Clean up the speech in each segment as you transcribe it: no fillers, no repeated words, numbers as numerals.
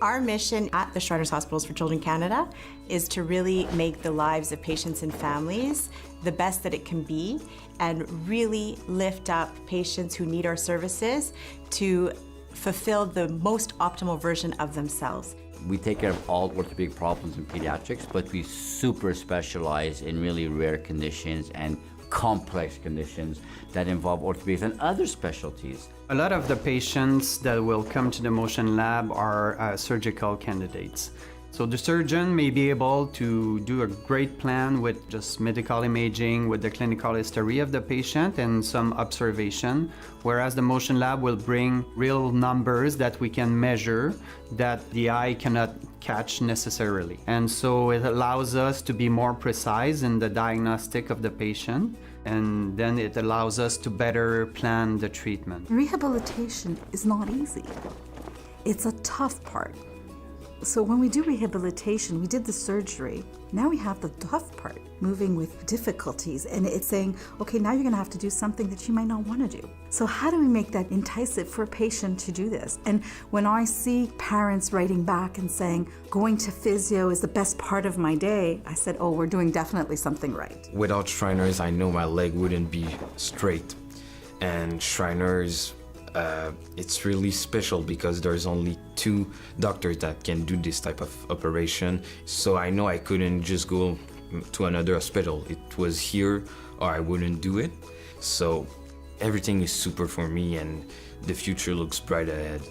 Our mission at the Shriners Hospitals for Children Canada is to really make the lives of patients and families the best that it can be and really lift up patients who need our services to fulfill the most optimal version of themselves. We take care of all orthopedic problems in pediatrics, but we super specialize in really rare conditions and complex conditions that involve orthopedics and other specialties. A lot of the patients that will come to the motion lab are surgical candidates. So the surgeon may be able to do a great plan with just medical imaging, with the clinical history of the patient and some observation, whereas the motion lab will bring real numbers that we can measure that the eye cannot catch necessarily. And so it allows us to be more precise in the diagnostic of the patient, and then it allows us to better plan the treatment. Rehabilitation is not easy. It's a tough part. So when we do rehabilitation, we did the surgery. Now we have the tough part, moving with difficulties. And it's saying, okay, now you're gonna have to do something that you might not wanna do. So how do we make that enticing for a patient to do this? And when I see parents writing back and saying, going to physio is the best part of my day, I said, oh, we're doing definitely something right. Without Shriners, I know my leg wouldn't be straight. And Shriners, it's really special because there's only 2 doctors that can do this type of operation. So I know I couldn't just go to another hospital. It was here or I wouldn't do it. So everything is super for me and the future looks bright ahead.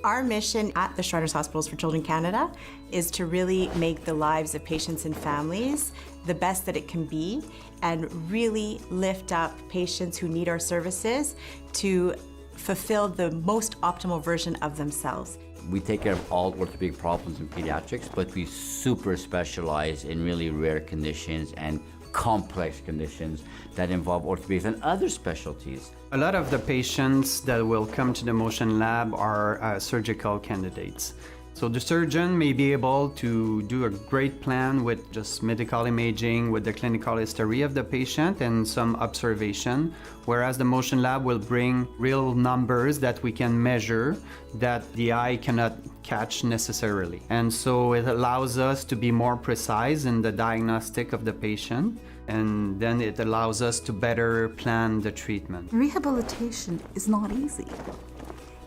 Our mission at the Shriners Hospitals for Children Canada is to really make the lives of patients and families the best that it can be and really lift up patients who need our services to fulfill the most optimal version of themselves. We take care of all orthopedic problems in pediatrics, but we super specialize in really rare conditions and complex conditions that involve orthopedics and other specialties. A lot of the patients that will come to the motion lab are surgical candidates. So the surgeon may be able to do a great plan with just medical imaging, with the clinical history of the patient and some observation, whereas the motion lab will bring real numbers that we can measure that the eye cannot catch necessarily. And so it allows us to be more precise in the diagnostic of the patient, and then it allows us to better plan the treatment. Rehabilitation is not easy.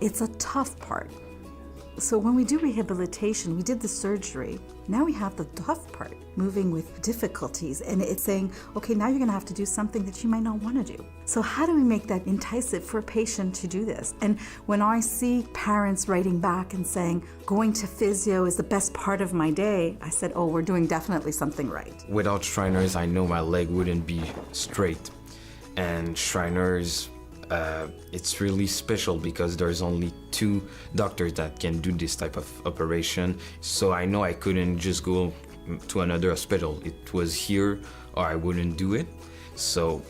It's a tough part. So when we do rehabilitation, we did the surgery. Now we have the tough part, moving with difficulties. And it's saying, okay, now you're gonna have to do something that you might not wanna do. So how do we make that enticing for a patient to do this? And when I see parents writing back and saying, going to physio is the best part of my day, I said, oh, we're doing definitely something right. Without Shriners, I know my leg wouldn't be straight. And Shriners, it's really special because there's only 2 doctors that can do this type of operation. So I know I couldn't just go to another hospital. It was here or I wouldn't do it. So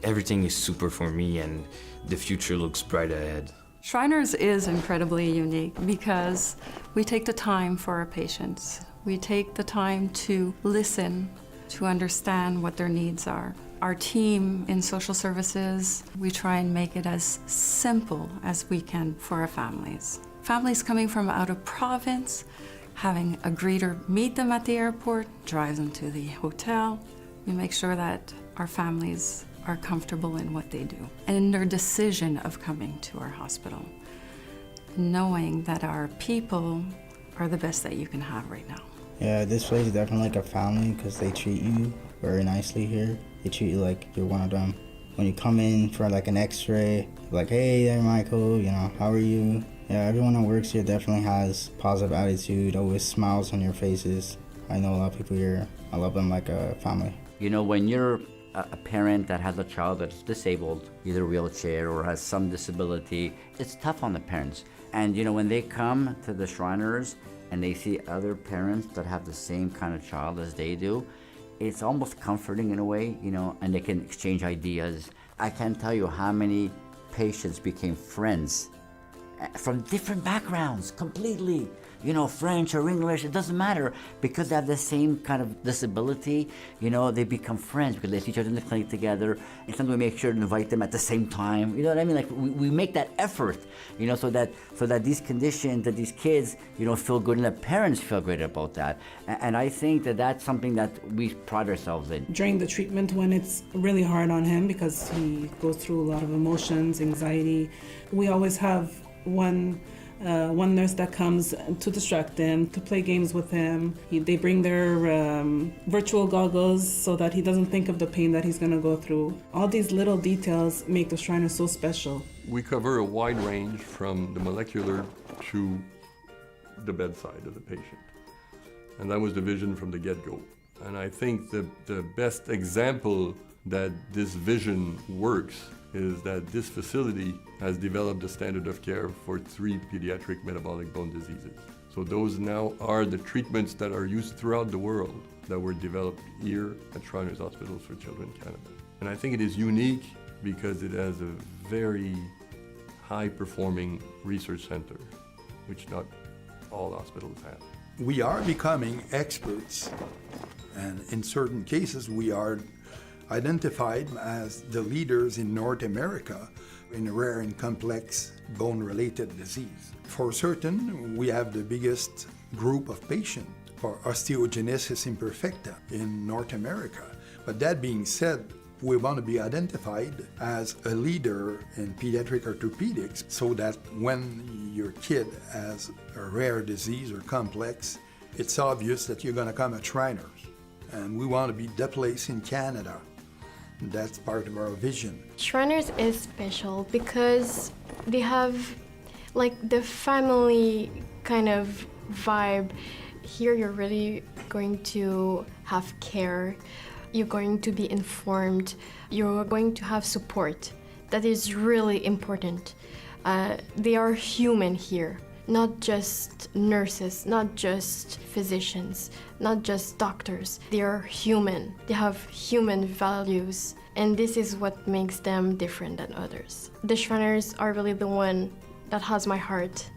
everything is super for me and the future looks bright ahead. Shriners is incredibly unique because we take the time for our patients. We take the time to listen, to understand what their needs are. Our team in social services, we try and make it as simple as we can for our families. Families coming from out of province, having a greeter meet them at the airport, drive them to the hotel. We make sure that our families are comfortable in what they do and in their decision of coming to our hospital, knowing that our people are the best that you can have right now. Yeah, this place is definitely like a family because they treat you very nicely here. They treat you like you're one of them. When you come in for like an x-ray, like, hey there Michael, you know, how are you? Yeah, everyone that works here definitely has positive attitude, always smiles on your faces. I know a lot of people here, I love them like a family. You know, when you're a parent that has a child that's disabled, either wheelchair or has some disability, it's tough on the parents. And you know, when they come to the Shriners and they see other parents that have the same kind of child as they do, it's almost comforting in a way, you know, and they can exchange ideas. I can't tell you how many patients became friends from different backgrounds, completely. You know, French or English, it doesn't matter. Because they have the same kind of disability, you know, they become friends because they see each other in the clinic together. And sometimes we make sure to invite them at the same time. You know what I mean? Like, we make that effort, you know, so that these conditions, that these kids, you know, feel good and the parents feel great about that. And I think that that's something that we pride ourselves in. During the treatment, when it's really hard on him because he goes through a lot of emotions, anxiety, we always have one nurse that comes to distract him, to play games with him. They bring their virtual goggles so that he doesn't think of the pain that he's going to go through. All these little details make the Shriners so special. We cover a wide range from the molecular to the bedside of the patient. And that was the vision from the get-go. And I think the best example that this vision works is that this facility has developed a standard of care for 3 pediatric metabolic bone diseases. So those now are the treatments that are used throughout the world that were developed here at Shriners Hospitals for Children Canada. And I think it is unique because it has a very high-performing research center, which not all hospitals have. We are becoming experts, and in certain cases we are identified as the leaders in North America in rare and complex bone-related disease. For certain, we have the biggest group of patients for osteogenesis imperfecta in North America. But that being said, we want to be identified as a leader in pediatric orthopedics so that when your kid has a rare disease or complex, it's obvious that you're going to come at Shriners. And we want to be the place in Canada. That's part of our vision. Shriners is special because they have like the family kind of vibe. Here you're really going to have care, you're going to be informed, you're going to have support. That is really important. They are human here, not just nurses, not just physicians, not just doctors. They are human. They have human values, and this is what makes them different than others. The Shriners are really the one that has my heart.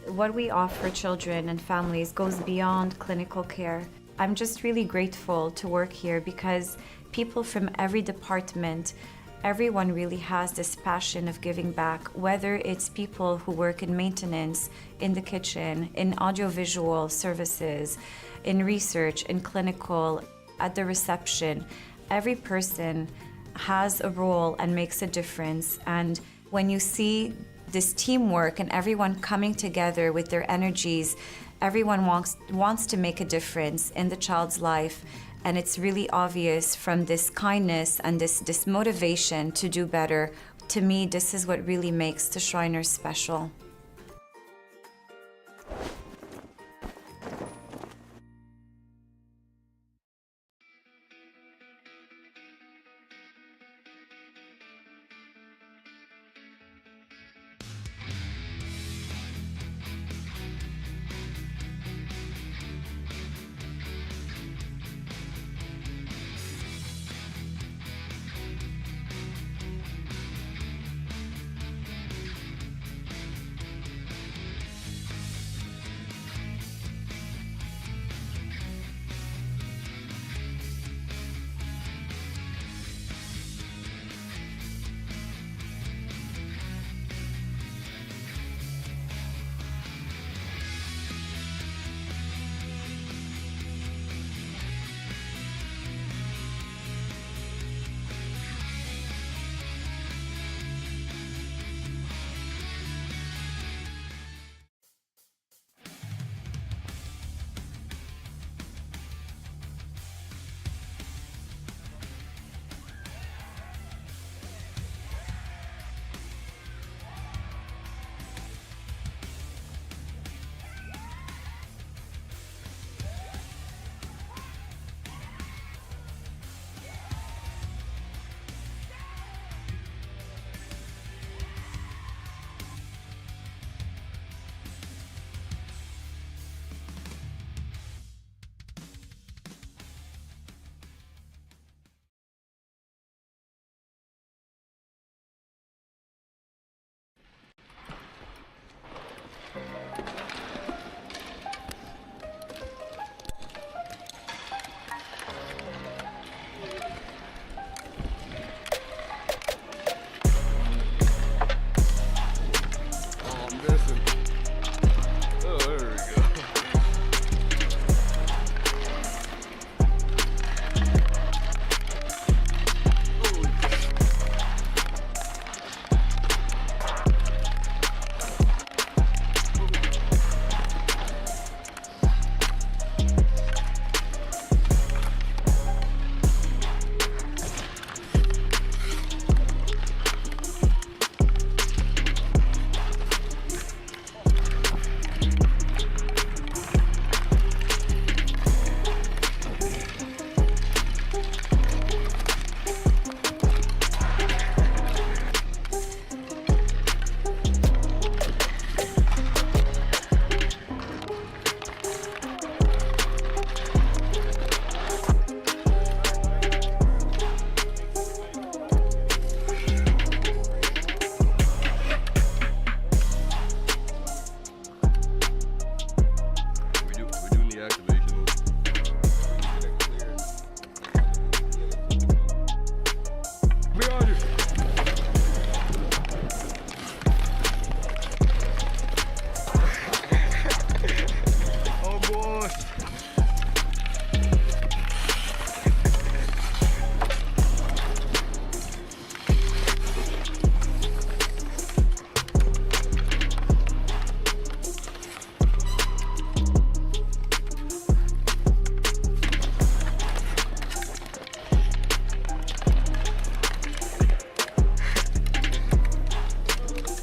What we offer children and families goes beyond clinical care. I'm just really grateful to work here because people from every department, everyone really has this passion of giving back, whether it's people who work in maintenance, in the kitchen, in audiovisual services, in research, in clinical, at the reception. Every person has a role and makes a difference. And when you see this teamwork and everyone coming together with their energies, everyone wants to make a difference in the child's life. And it's really obvious from this kindness and this motivation to do better. To me, this is what really makes the Shriners special.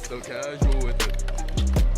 So casual with it.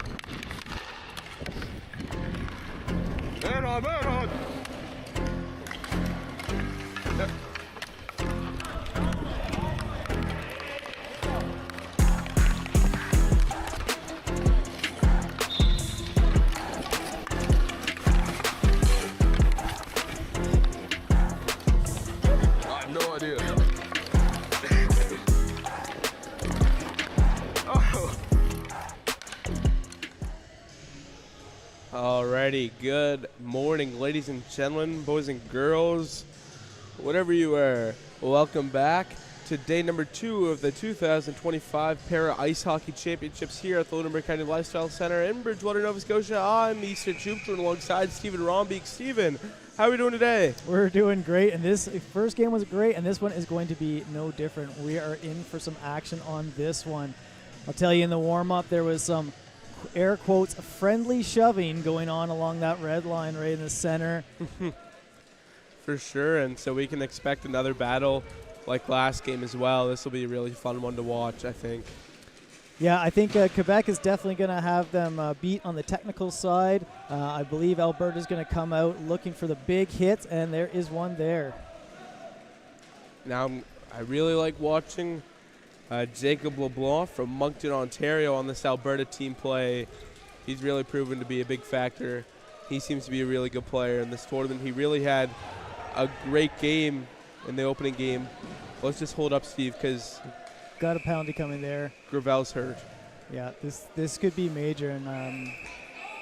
I have no idea. Alrighty, good morning, ladies and gentlemen, boys and girls, whatever you are. Welcome back to day number 2 of the 2025 Para Ice Hockey Championships here at the Lunenburg County Lifestyle Center in Bridgewater, Nova Scotia. I'm Easton Troopton alongside Stephen Rombeek. Stephen, how are we doing today? We're doing great, and this first game was great, and this one is going to be no different. We are in for some action on this one. I'll tell you, in the warm-up, there was some air quotes friendly shoving going on along that red line right in the center. For sure, and so we can expect another battle like last game as well. This will be a really fun one to watch, I think. Yeah, I think Quebec is definitely going to have them beat on the technical side. I believe Alberta is going to come out looking for the big hits, and there is one there. Now, I really like watching Jacob LeBlanc from Moncton, Ontario on this Alberta team play. He's really proven to be a big factor. He seems to be a really good player in this tournament. He really had a great game in the opening game. Let's just hold up, Steve, because got a penalty coming there. Gravel's hurt. Yeah, this could be major,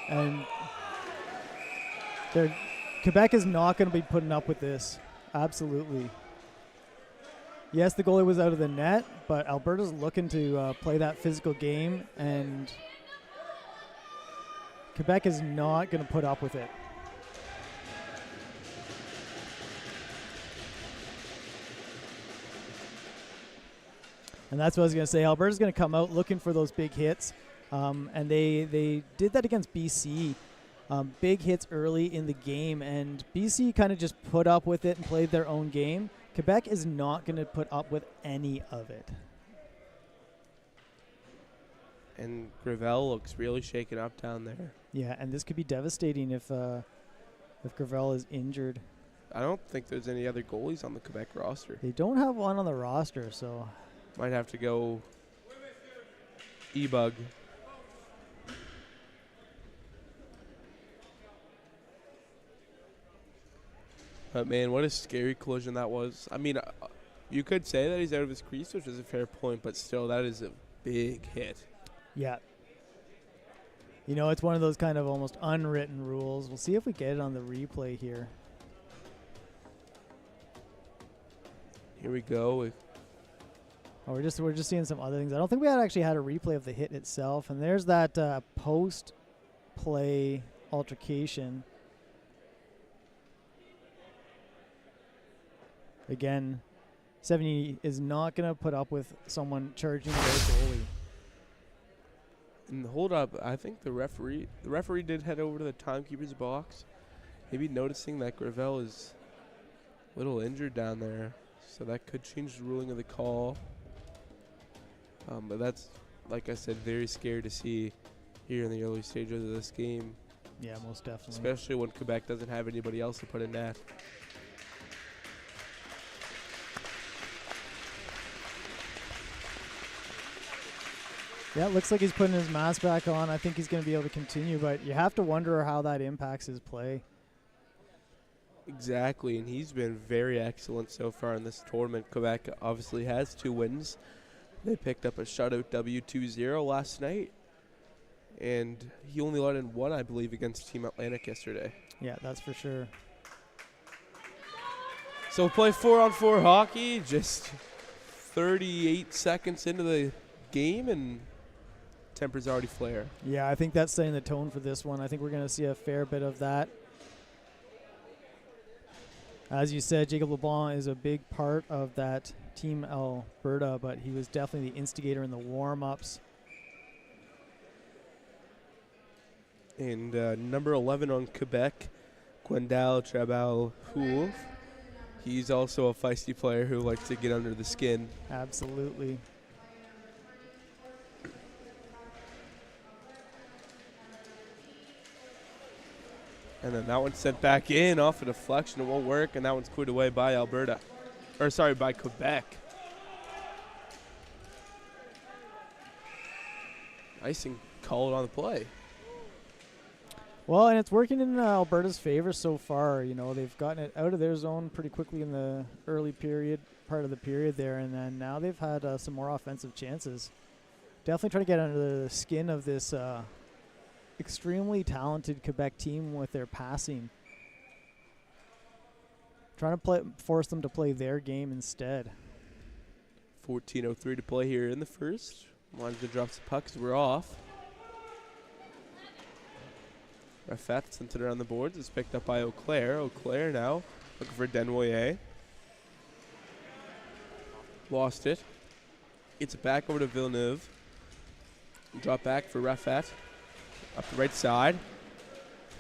and Quebec is not going to be putting up with this. Absolutely. Yes, the goalie was out of the net, but Alberta's looking to play that physical game, and Quebec is not going to put up with it. And that's what I was going to say. Alberta's going to come out looking for those big hits, and they did that against BC. Big hits early in the game, and BC kind of just put up with it and played their own game. Quebec is not going to put up with any of it. And Gravel looks really shaken up down there. Yeah, and this could be devastating if Gravel is injured. I don't think there's any other goalies on the Quebec roster. They don't have one on the roster, so might have to go E-Bug. But, man, what a scary collision that was. I mean, you could say that he's out of his crease, which is a fair point, but still, that is a big hit. Yeah. You know, it's one of those kind of almost unwritten rules. We'll see if we get it on the replay here. Here we go. Oh, we're just seeing some other things. I don't think we actually had a replay of the hit itself. And there's that post-play altercation. Again, 70 is not going to put up with someone charging their goalie. And hold up, I think the referee did head over to the timekeeper's box, maybe noticing that Gravel is a little injured down there, so that could change the ruling of the call. But that's, like I said, very scary to see here in the early stages of this game. Yeah, most definitely. Especially when Quebec doesn't have anybody else to put in net. Yeah, it looks like he's putting his mask back on. I think he's going to be able to continue, but you have to wonder how that impacts his play. Exactly, and he's been very excellent so far in this tournament. Quebec obviously has 2 wins. They picked up a shutout W 2-0 last night, and he only let in 1, I believe, against Team Atlantic yesterday. Yeah, that's for sure. So we'll play 4-on-4 hockey, just 38 seconds into the game, and tempers already flare. Yeah, I think that's setting the tone for this one. I think we're going to see a fair bit of that. As you said, Jacob LeBlanc is a big part of that Team Alberta, but he was definitely the instigator in the warm-ups. And number 11 on Quebec, Gwendal Trabal-Houlf. He's also a feisty player who likes to get under the skin. Absolutely. And then that one's sent back in off a deflection. It won't work, and that one's cleared away by Alberta. Or, sorry, by Quebec. Icing called on the play. Well, and it's working in Alberta's favor so far. You know, they've gotten it out of their zone pretty quickly in the early part of the period there, and then now they've had some more offensive chances. Definitely trying to get under the skin of this extremely talented Quebec team with their passing. Trying to force them to play their game instead. 14:03 to play here in the first. Linesman drops the puck 'cause we're off. Raffet sent it around the boards. It's picked up by Auclair. Auclair now looking for Denoyer. Lost it. Gets it back over to Villeneuve. Drop back for Raffet. Up the right side.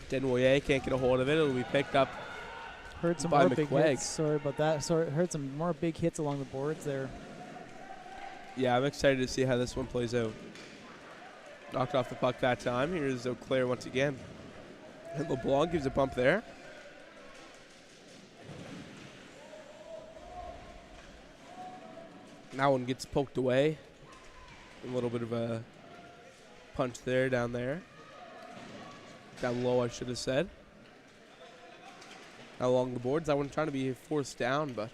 Denoyer can't get a hold of it. It'll be picked up Heard some by more big McQuaig. hits. Sorry about that. Heard some more big hits along the boards there. Yeah, I'm excited to see how this one plays out. Knocked off the puck that time. Here's Auclair once again. And LeBlanc gives a bump there. That one gets poked away. A little bit of a punch there, down there. Down low, I should have said. Now along the boards. That one trying to be forced down, but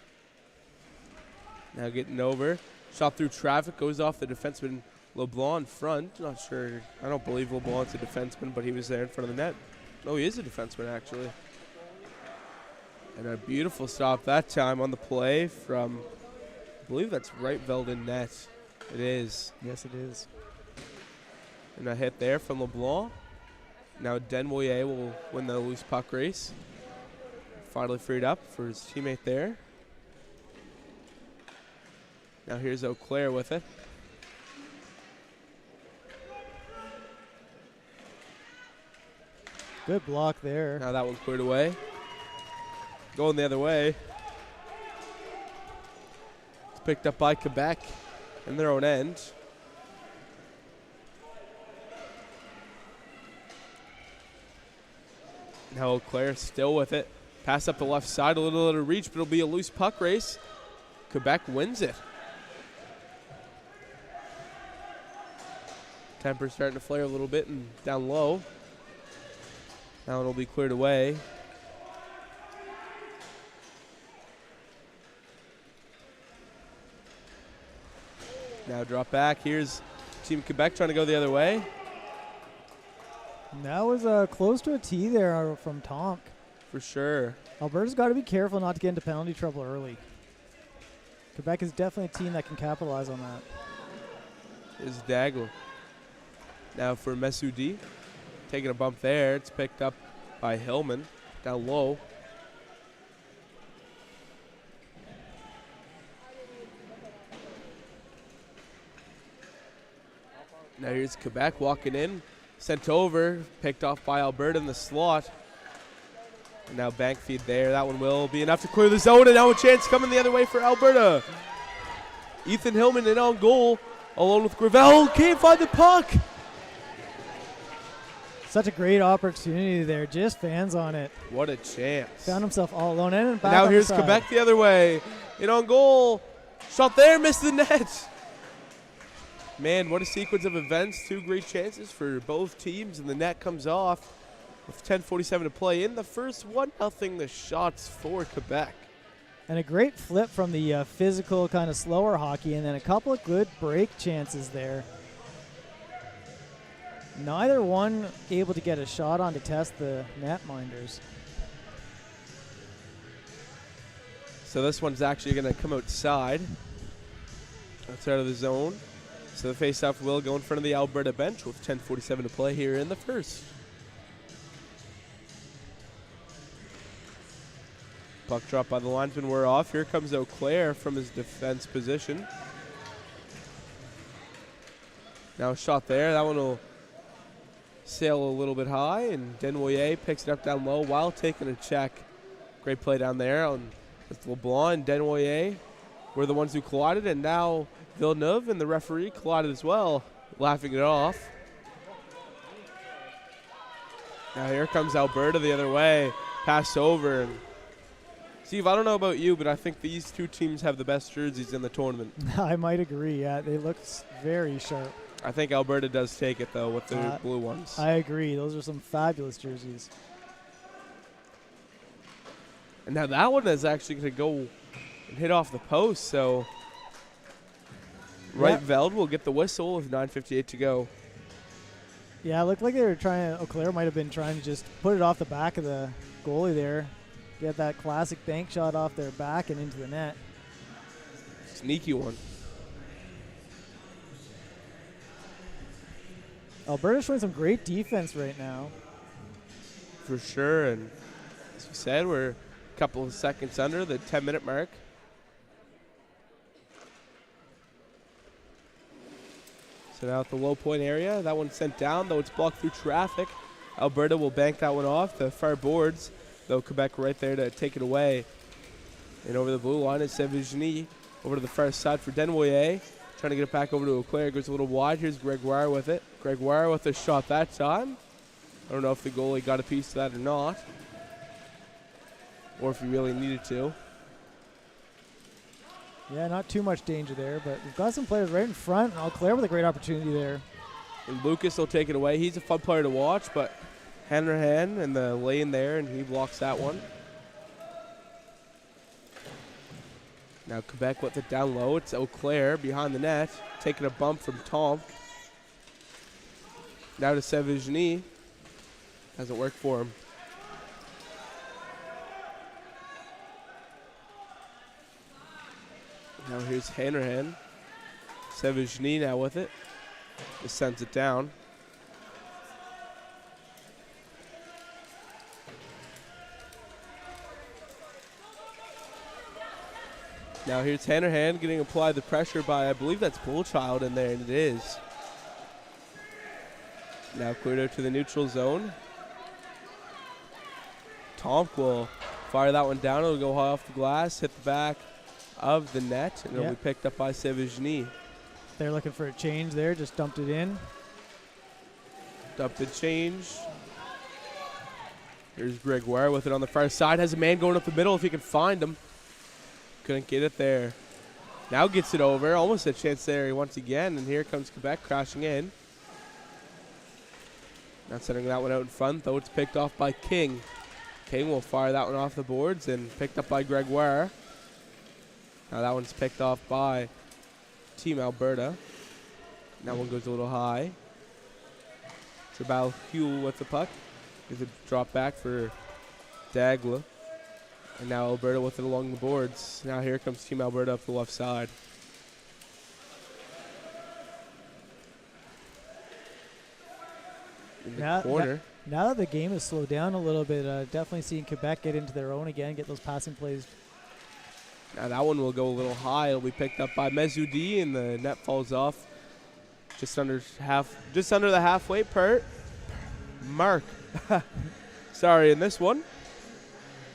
now getting over. Shot through traffic, goes off the defenseman LeBlanc in front. Not sure. I don't believe LeBlanc's a defenseman, but he was there in front of the net. Oh, he is a defenseman, actually. And a beautiful stop that time on the play from, I believe that's right Veldon net. It is. Yes, it is. And a hit there from LeBlanc. Now Denoyer will win the loose puck race. Finally freed up for his teammate there. Now here's Auclair with it. Good block there. Now that one's cleared away. Going the other way. It's picked up by Quebec in their own end. Now Auclair still with it. Pass up the left side, a little out of reach, but it'll be a loose puck race. Quebec wins it. Temper starting to flare a little bit and down low. Now it'll be cleared away. Now drop back. Here's Team Quebec trying to go the other way. That was close to a T there from Tonk. For sure. Alberta's got to be careful not to get into penalty trouble early. Quebec is definitely a team that can capitalize on that. Here's Daigle. Now for Messoudi. Taking a bump there. It's picked up by Hillman. Down low. Now here's Quebec walking in. Sent over. Picked off by Alberta in the slot. And now bank feed there. That one will be enough to clear the zone. And now a chance coming the other way for Alberta. Ethan Hillman in on goal. Alone with Gravel. Can't find the puck. Such a great opportunity there. Just fans on it. What a chance. Found himself all alone and back now on here's the side. Quebec the other way. In on goal. Shot there. Missed the net. Man, what a sequence of events. Two great chances for both teams. And the net comes off with 10:47 to play in the first. 1-0 the shots for Quebec. And a great flip from the physical, kind of slower hockey, and then a couple of good break chances there. Neither one able to get a shot on to test the netminders. So this one's actually going to come outside of the zone. So the faceoff will go in front of the Alberta bench with 10:47 to play here in the first. Puck drop by the linesman. We're off. Here comes Auclair from his defense position. Now a shot there. That one will sail a little bit high, and Denoyer picks it up down low while taking a check. Great play down there with LeBlanc and Denoyer were the ones who collided, and now Villeneuve and the referee collided as well, laughing it off. Now here comes Alberta the other way. Pass over. And Steve, I don't know about you, but I think these two teams have the best jerseys in the tournament. I might agree. Yeah, they look very sharp. I think Alberta does take it, though, with the blue ones. I agree. Those are some fabulous jerseys. And now that one is actually going to go and hit off the post, so Right Veld will get the whistle with 9:58 to go. Yeah, it looked like they were trying to, Eau Claire might have been trying to just put it off the back of the goalie there. Get that classic bank shot off their back and into the net. Sneaky one. Alberta's showing some great defense right now. For sure, and as we said, we're a couple of seconds under the 10-minute mark. So now at the low point area, that one's sent down, though it's blocked through traffic. Alberta will bank that one off the far boards, though Quebec right there to take it away. And over the blue line is Sevigny. Over to the far side for Denvoyer. Trying to get it back over to Eau Claire. Goes a little wide. Here's Gregoire with it. Gregoire with a shot that time. I don't know if the goalie got a piece of that or not. Or if he really needed to. Yeah, not too much danger there, but we've got some players right in front. And Eau Claire with a great opportunity there. And Lucas will take it away. He's a fun player to watch, but Hanrahan in the lane there, and he blocks that one. Now Quebec with it down low. It's Eau Claire behind the net, taking a bump from Tom. Now to Sevigny. Hasn't worked for him. Now here's Hanrahan. Sevigny now with it. Just sends it down. Now here's Hanrahan getting applied the pressure by, I believe that's Bullchild in there, and it is. Now cleared out to the neutral zone. Tomk will fire that one down. It'll go high off the glass, hit the back of the net, and it'll be picked up by Sevigny. They're looking for a change there, just dumped it in. Dumped the change. Here's Gregoire with it on the far side. Has a man going up the middle if he can find him. Couldn't get it there. Now gets it over. Almost a chance there once again. And here comes Quebec crashing in. Not sending that one out in front, though it's picked off by King. King will fire that one off the boards and picked up by Gregoire. Now that one's picked off by Team Alberta. That one goes a little high. Trabal Huel with the puck. Gives a drop back for Dagla. And now Alberta with it along the boards. Now here comes Team Alberta up the left side. In the corner. Now that the game has slowed down a little bit, definitely seeing Quebec get into their own again, get those passing plays. Now that one will go a little high. It'll be picked up by Mezoudi, and the net falls off just under the halfway mark. Sorry, in this one.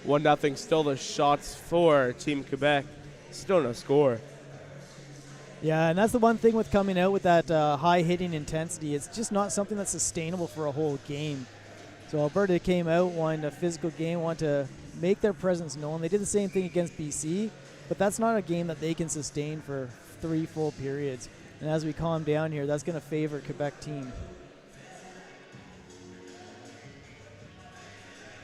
1-0 still the shots for Team Quebec. Still no score. Yeah, and that's the one thing with coming out with that high hitting intensity. It's just not something that's sustainable for a whole game. So Alberta came out, wanted a physical game, wanted to make their presence known. They did the same thing against BC, but that's not a game that they can sustain for 3 full periods. And as we calm down here, that's going to favor Quebec team.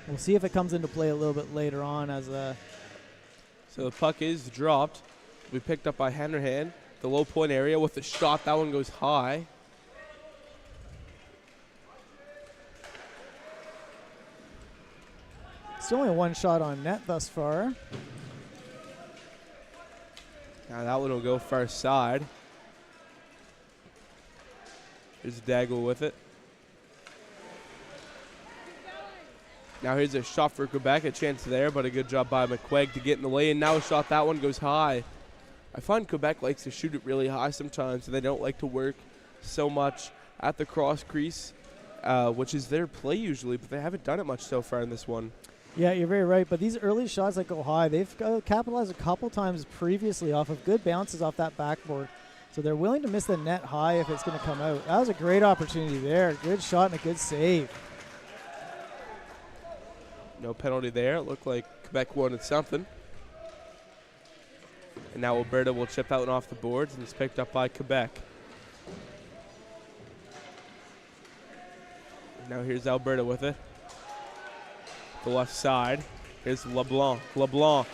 We'll see if it comes into play a little bit later on as So the puck is dropped. We picked up by Hanrahan. The low point area with the shot. That one goes high. It's only one shot on net thus far. Now that one will go far side. Here's Daggle with it. Now here's a shot for Quebec, a chance there, but a good job by McQuaig to get in the lane. Now a shot, that one goes high. I find Quebec likes to shoot it really high sometimes, and they don't like to work so much at the cross crease, which is their play usually, but they haven't done it much so far in this one. Yeah, you're very right, but these early shots that go high, they've capitalized a couple times previously off of good bounces off that backboard. So they're willing to miss the net high if it's going to come out. That was a great opportunity there. Good shot and a good save. No penalty there. It looked like Quebec wanted something. And now Alberta will chip out and off the boards, and it's picked up by Quebec. Now here's Alberta with it. The left side. Here's LeBlanc. LeBlanc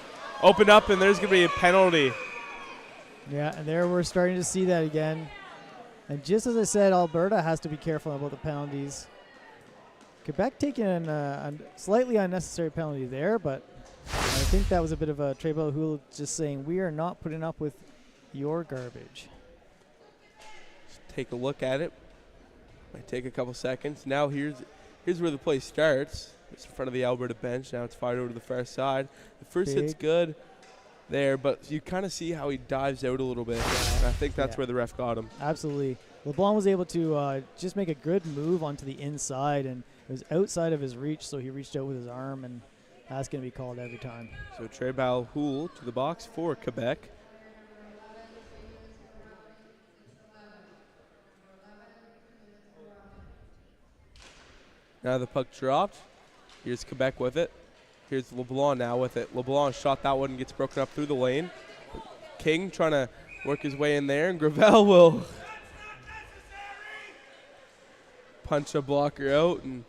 opened up, and there's going to be a penalty. Yeah, and there we're starting to see that again. And just as I said, Alberta has to be careful about the penalties. Quebec taking a slightly unnecessary penalty there, but I think that was a bit of a Trey Balhoul just saying, we are not putting up with your garbage. Just take a look at it. Might take a couple seconds. Now here's where the play starts. It's in front of the Alberta bench. Now it's fired over to the far side. The first hit's good there, but you kind of see how he dives out a little bit. And I think that's where the ref got him. Absolutely. LeBlanc was able to just make a good move onto the inside, and it was outside of his reach, so he reached out with his arm, and that's going to be called every time. So Trey Balhoul to the box for Quebec. Now the puck dropped. Here's Quebec with it. Here's LeBlanc now with it. LeBlanc shot that one and gets broken up through the lane. King trying to work his way in there, and Gravel will punch a blocker out. And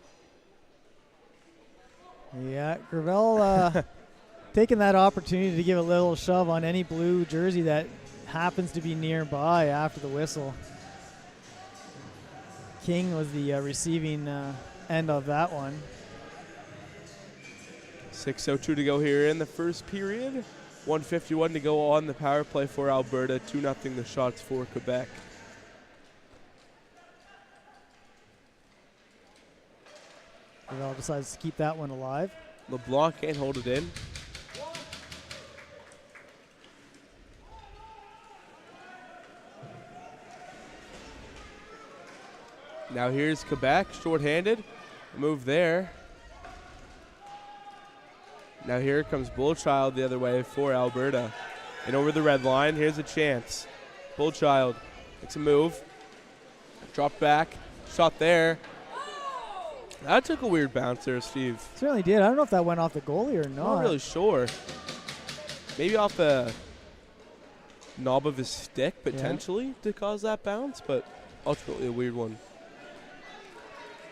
yeah, Gravel taking that opportunity to give a little shove on any blue jersey that happens to be nearby after the whistle. King was the receiving end of that one. 6:02 to go here in the first period. 1:51 to go on the power play for Alberta. 2-0 the shots for Quebec. Gravel decides to keep that one alive. LeBlanc can't hold it in. Now here's Quebec, shorthanded. Move there. Now here comes Bullchild the other way for Alberta. And over the red line, here's a chance. Bullchild makes a move. Dropped back, shot there. That took a weird bounce there, Steve. Certainly did. I don't know if that went off the goalie or not. Not really sure. Maybe off the knob of his stick, potentially, to cause that bounce, but ultimately a weird one.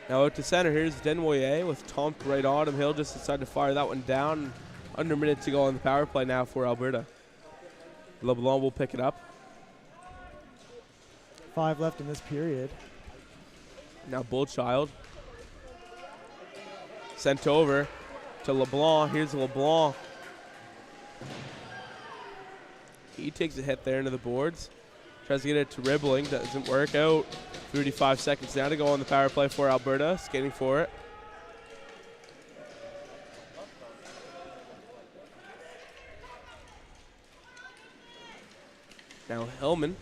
Now out to center, here's Denoyer with Tom right on him. He'll just decide to fire that one down. Under a minute to go on the power play now for Alberta. LeBlanc will pick it up. 5 left in this period. Now Bullchild. Sent over to LeBlanc. Here's LeBlanc. He takes a hit there into the boards. Tries to get it to Ribbling. Doesn't work out. 35 seconds now to go on the power play for Alberta. Skating for it. Now Hillman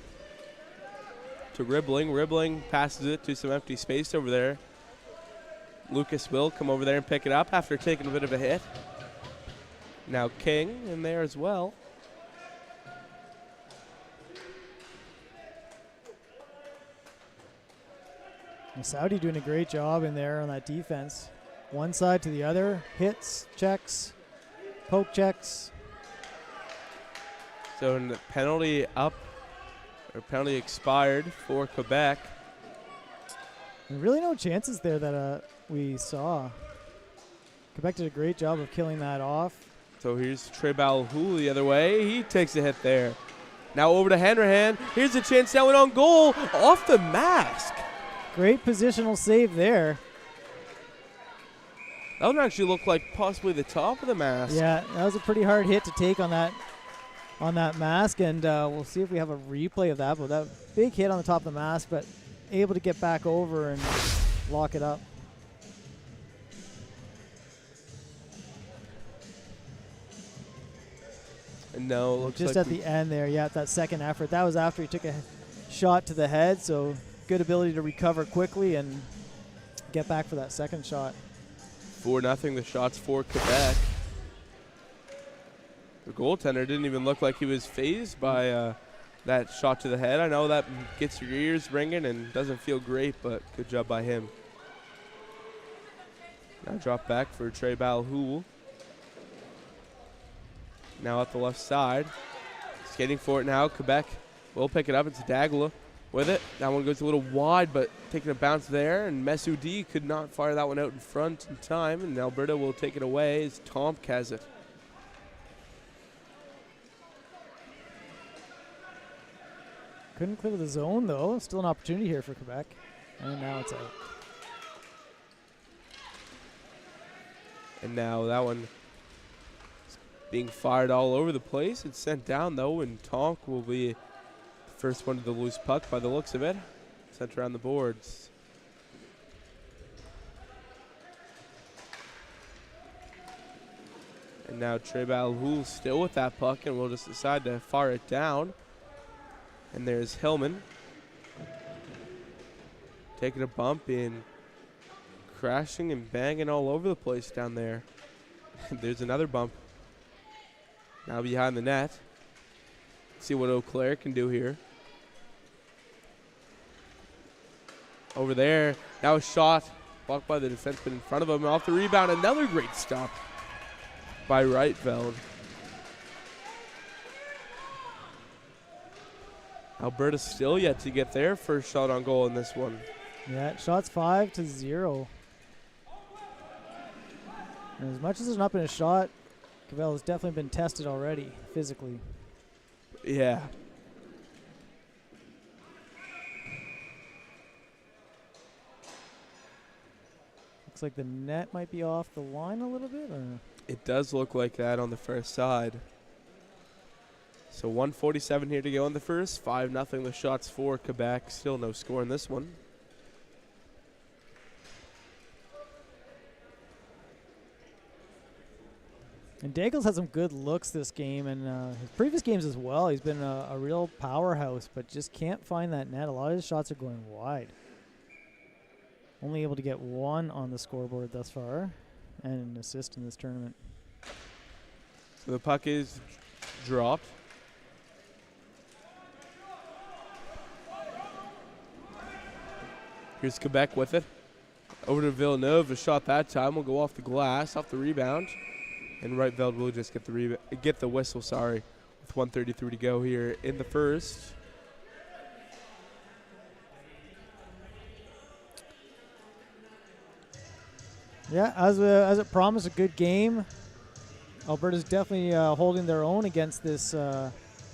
to Ribbling. Ribbling passes it to some empty space over there. Lucas will come over there and pick it up after taking a bit of a hit. Now King in there as well. Saudi doing a great job in there on that defense. One side to the other, hits, checks, poke checks. So the penalty up, or penalty expired for Quebec. And really no chances there that we saw. Quebec did a great job of killing that off. So here's Trey Balhoul the other way. He takes a hit there. Now over to Hanrahan. Here's a chance now and on goal off the mask. Great positional save there. That one actually looked like possibly the top of the mask. Yeah, that was a pretty hard hit to take on that mask, and we'll see if we have a replay of that. But that big hit on the top of the mask, but able to get back over and lock it up. No, looks just like at the end there. Yeah, that second effort. That was after he took a shot to the head, so good ability to recover quickly and get back for that second shot. 4-0 the shots for Quebec. The goaltender didn't even look like he was fazed by that shot to the head. I know that gets your ears ringing and doesn't feel great, but good job by him. Now drop back for Trey Balhoul. Now at the left side. Skating for it now. Quebec will pick it up. It's Dagla with it. That one goes a little wide, but taking a bounce there. And Messoudi could not fire that one out in front in time. And Alberta will take it away as Tomk has it. Couldn't clear the zone, though. Still an opportunity here for Quebec. And now it's out. And now that one is being fired all over the place. It's sent down, though, and Tonk will be the first one to the loose puck by the looks of it. Sent around the boards. And now Trey Balhoul still with that puck, and will just decide to fire it down. And there's Hillman taking a bump in, crashing and banging all over the place down there. There's another bump. Now behind the net. See what Eau Claire can do here. Over there. Now a shot blocked by the defenseman in front of him. Off the rebound. Another great stop by Reitveld. Alberta still yet to get their first shot on goal in this one. Yeah, shot's 5-0. And as much as there's not been a shot, Cavell has definitely been tested already, physically. Yeah. Looks like the net might be off the line a little bit, or? It does look like that on the first side. So 1:47 here to go in the first. 5-0 the shots for Quebec. Still no score in this one. And Daigle's had some good looks this game, and his previous games as well. He's been a real powerhouse, but just can't find that net. A lot of his shots are going wide. Only able to get one on the scoreboard thus far, and an assist in this tournament. So the puck is dropped. Here's Quebec with it. Over to Villeneuve. A shot that time will go off the glass, off the rebound. And Reitveld will just get the whistle, sorry, with 1:33 to go here in the first. Yeah, as it promised, a good game. Alberta's definitely holding their own against this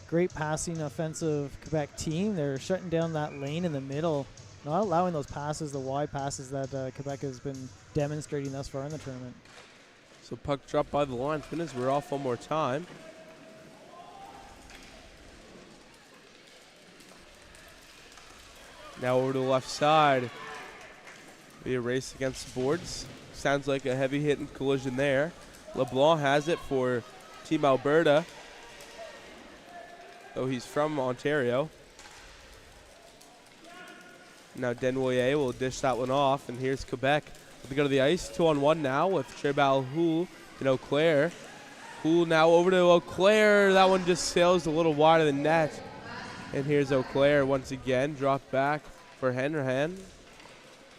great passing offensive Quebec team. They're shutting down that lane in the middle, not allowing those passes, the wide passes that Quebec has been demonstrating thus far in the tournament. So puck dropped by the linesman as we're off one more time. Now over to the left side. Be a race against the boards. Sounds like a heavy hitting collision there. LeBlanc has it for Team Alberta, though he's from Ontario. Now Denoyer will dish that one off, and here's Quebec. They go to the ice, 2-on-1 now with Trey Balhoul and Eau Claire. Houle now over to Eau Claire. That one just sails a little wide of the net. And here's Eau Claire once again, drop back for Henderhan.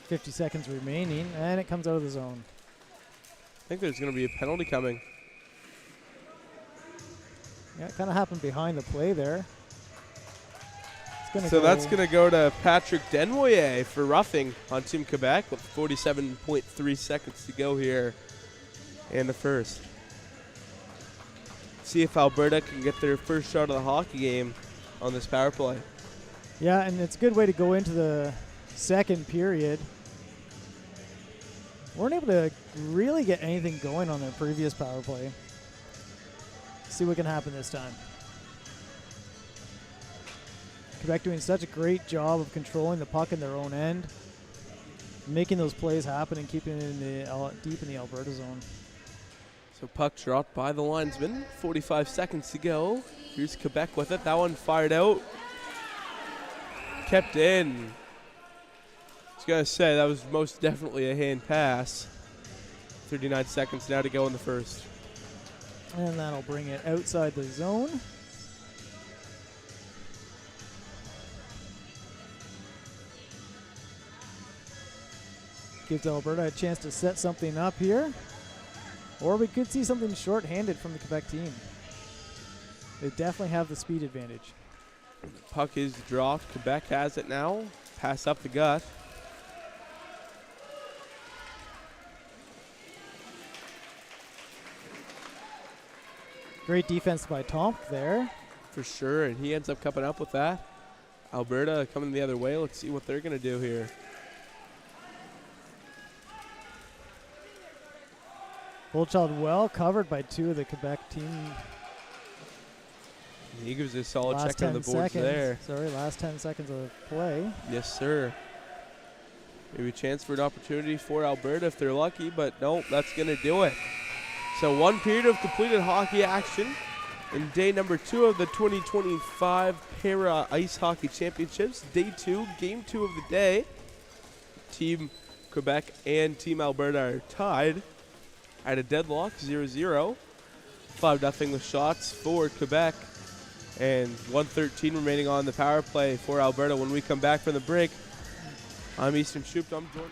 50 seconds remaining, and it comes out of the zone. I think there's going to be a penalty coming. Yeah, it kind of happened behind the play there. So that's going to go to Patrick Denoyer for roughing on Team Quebec with 47.3 seconds to go here in the first. See if Alberta can get their first shot of the hockey game on this power play. Yeah, and it's a good way to go into the second period. Weren't able to really get anything going on their previous power play. See what can happen this time. Quebec doing such a great job of controlling the puck in their own end, making those plays happen and keeping it in the deep in the Alberta zone. So puck dropped by the linesman. 45 seconds to go. Here's Quebec with it. That one fired out. Kept in. I was going to say that was most definitely a hand pass. 39 seconds now to go in the first. And that'll bring it outside the zone. Gives Alberta a chance to set something up here. Or we could see something short-handed from the Quebec team. They definitely have the speed advantage. Puck is dropped. Quebec has it now. Pass up the gut. Great defense by Tomp there. For sure, and he ends up coming up with that. Alberta coming the other way. Let's see what they're going to do here. Goldchild well covered by two of the Quebec team. He gives a solid Last check on the 10 boards seconds. there. Sorry, last 10 seconds of play. Yes, sir. Maybe a chance for an opportunity for Alberta if they're lucky, but no, that's going to do it. So 1 period of completed hockey action in day number 2 of the 2025 Para Ice Hockey Championships. Day 2, game 2 of the day. Team Quebec and Team Alberta are tied at a deadlock, 0-0. 5-0 with shots for Quebec. And 1:13 remaining on the power play for Alberta. When we come back from the break, I'm Easton Shoup. I'm Jordan.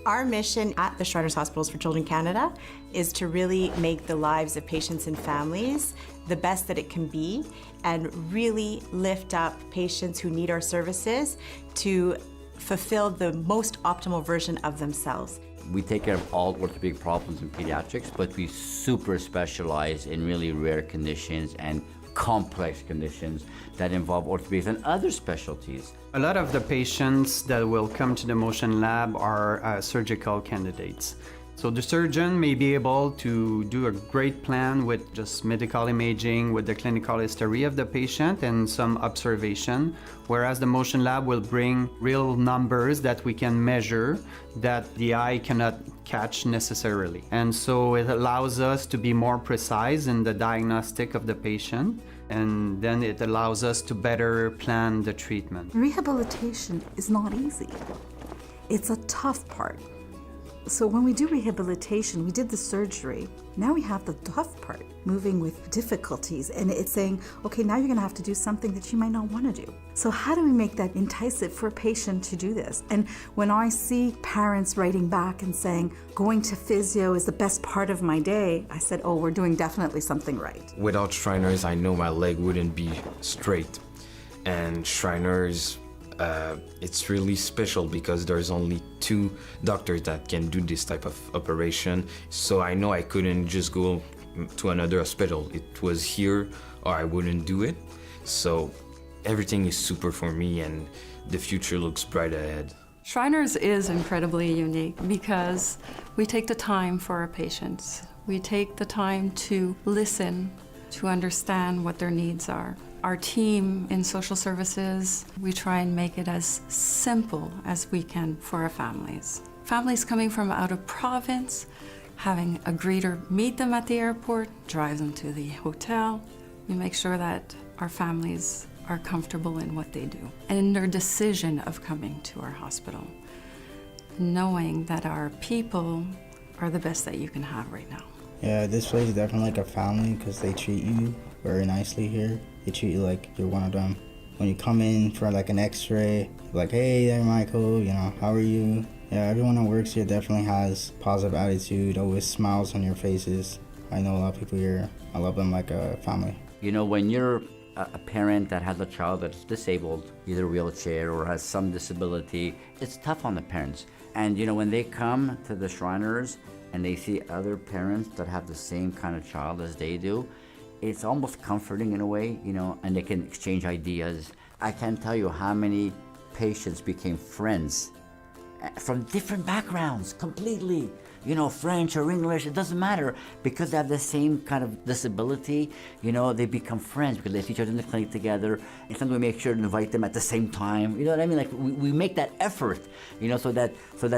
Our mission at the Shriners Hospitals for Children Canada is to really make the lives of patients and families the best that it can be and really lift up patients who need our services to fulfill the most optimal version of themselves. We take care of all orthopedic problems in pediatrics, but we super specialize in really rare conditions and complex conditions that involve orthopedics and other specialties. A lot of the patients that will come to the motion lab are surgical candidates. So the surgeon may be able to do a great plan with just medical imaging, with the clinical history of the patient and some observation, whereas the motion lab will bring real numbers that we can measure that the eye cannot catch necessarily. And so it allows us to be more precise in the diagnostic of the patient, and then it allows us to better plan the treatment. Rehabilitation is not easy. It's a tough part. So when we do rehabilitation, we did the surgery. Now we have the tough part, moving with difficulties, and it's saying, okay, now you're gonna have to do something that you might not wanna do. So how do we make that enticing for a patient to do this? And when I see parents writing back and saying, going to physio is the best part of my day, I said, oh, we're doing definitely something right. Without Shriners, I know my leg wouldn't be straight. And Shriners, it's really special because there's only 2 doctors that can do this type of operation. So I know I couldn't just go to another hospital. It was here or I wouldn't do it. So everything is super for me and the future looks bright ahead. Shriners is incredibly unique because we take the time for our patients. We take the time to listen, to understand what their needs are. Our team in social services, we try and make it as simple as we can for our families. Families coming from out of province, having a greeter meet them at the airport, drive them to the hotel. We make sure that our families are comfortable in what they do and in their decision of coming to our hospital, knowing that our people are the best that you can have right now. Yeah, this place is definitely like a family because they treat you very nicely here. They treat you like you're one of them. When you come in for like an x-ray, like, hey there, Michael, you know, how are you? Yeah, everyone that works here definitely has positive attitude, always smiles on your faces. I know a lot of people here. I love them like a family. You know, when you're a parent that has a child that's disabled, either wheelchair or has some disability, it's tough on the parents. And you know, when they come to the Shriners and they see other parents that have the same kind of child as they do, it's almost comforting in a way, you know, and they can exchange ideas. I can't tell you how many patients became friends from different backgrounds completely. You know, French or English, it doesn't matter. Because they have the same kind of disability, you know, they become friends because they see each other in the clinic together. And sometimes we make sure to invite them at the same time. You know what I mean? Like, we make that effort, you know, so that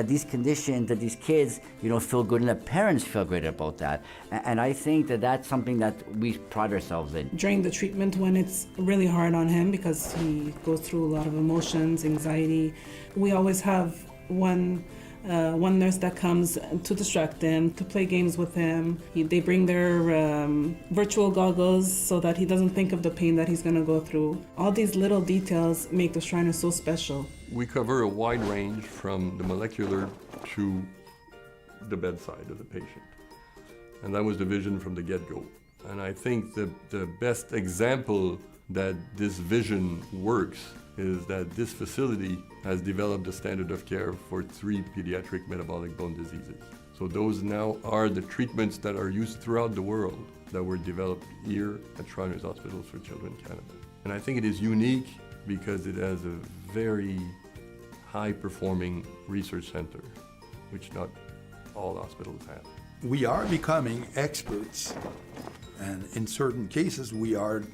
these conditions, that these kids, you know, feel good and the parents feel great about that. And I think that that's something that we pride ourselves in. During the treatment, when it's really hard on him because he goes through a lot of emotions, anxiety, we always have one nurse that comes to distract him, to play games with him. They bring their virtual goggles so that he doesn't think of the pain that he's going to go through. All these little details make the Shriners so special. We cover a wide range from the molecular to the bedside of the patient. And that was the vision from the get-go. And I think the best example that this vision works is that this facility has developed a standard of care for 3 pediatric metabolic bone diseases. So those now are the treatments that are used throughout the world that were developed here at Shriners Hospitals for Children Canada. And I think it is unique because it has a very high-performing research center, which not all hospitals have. We are becoming experts, and in certain cases we are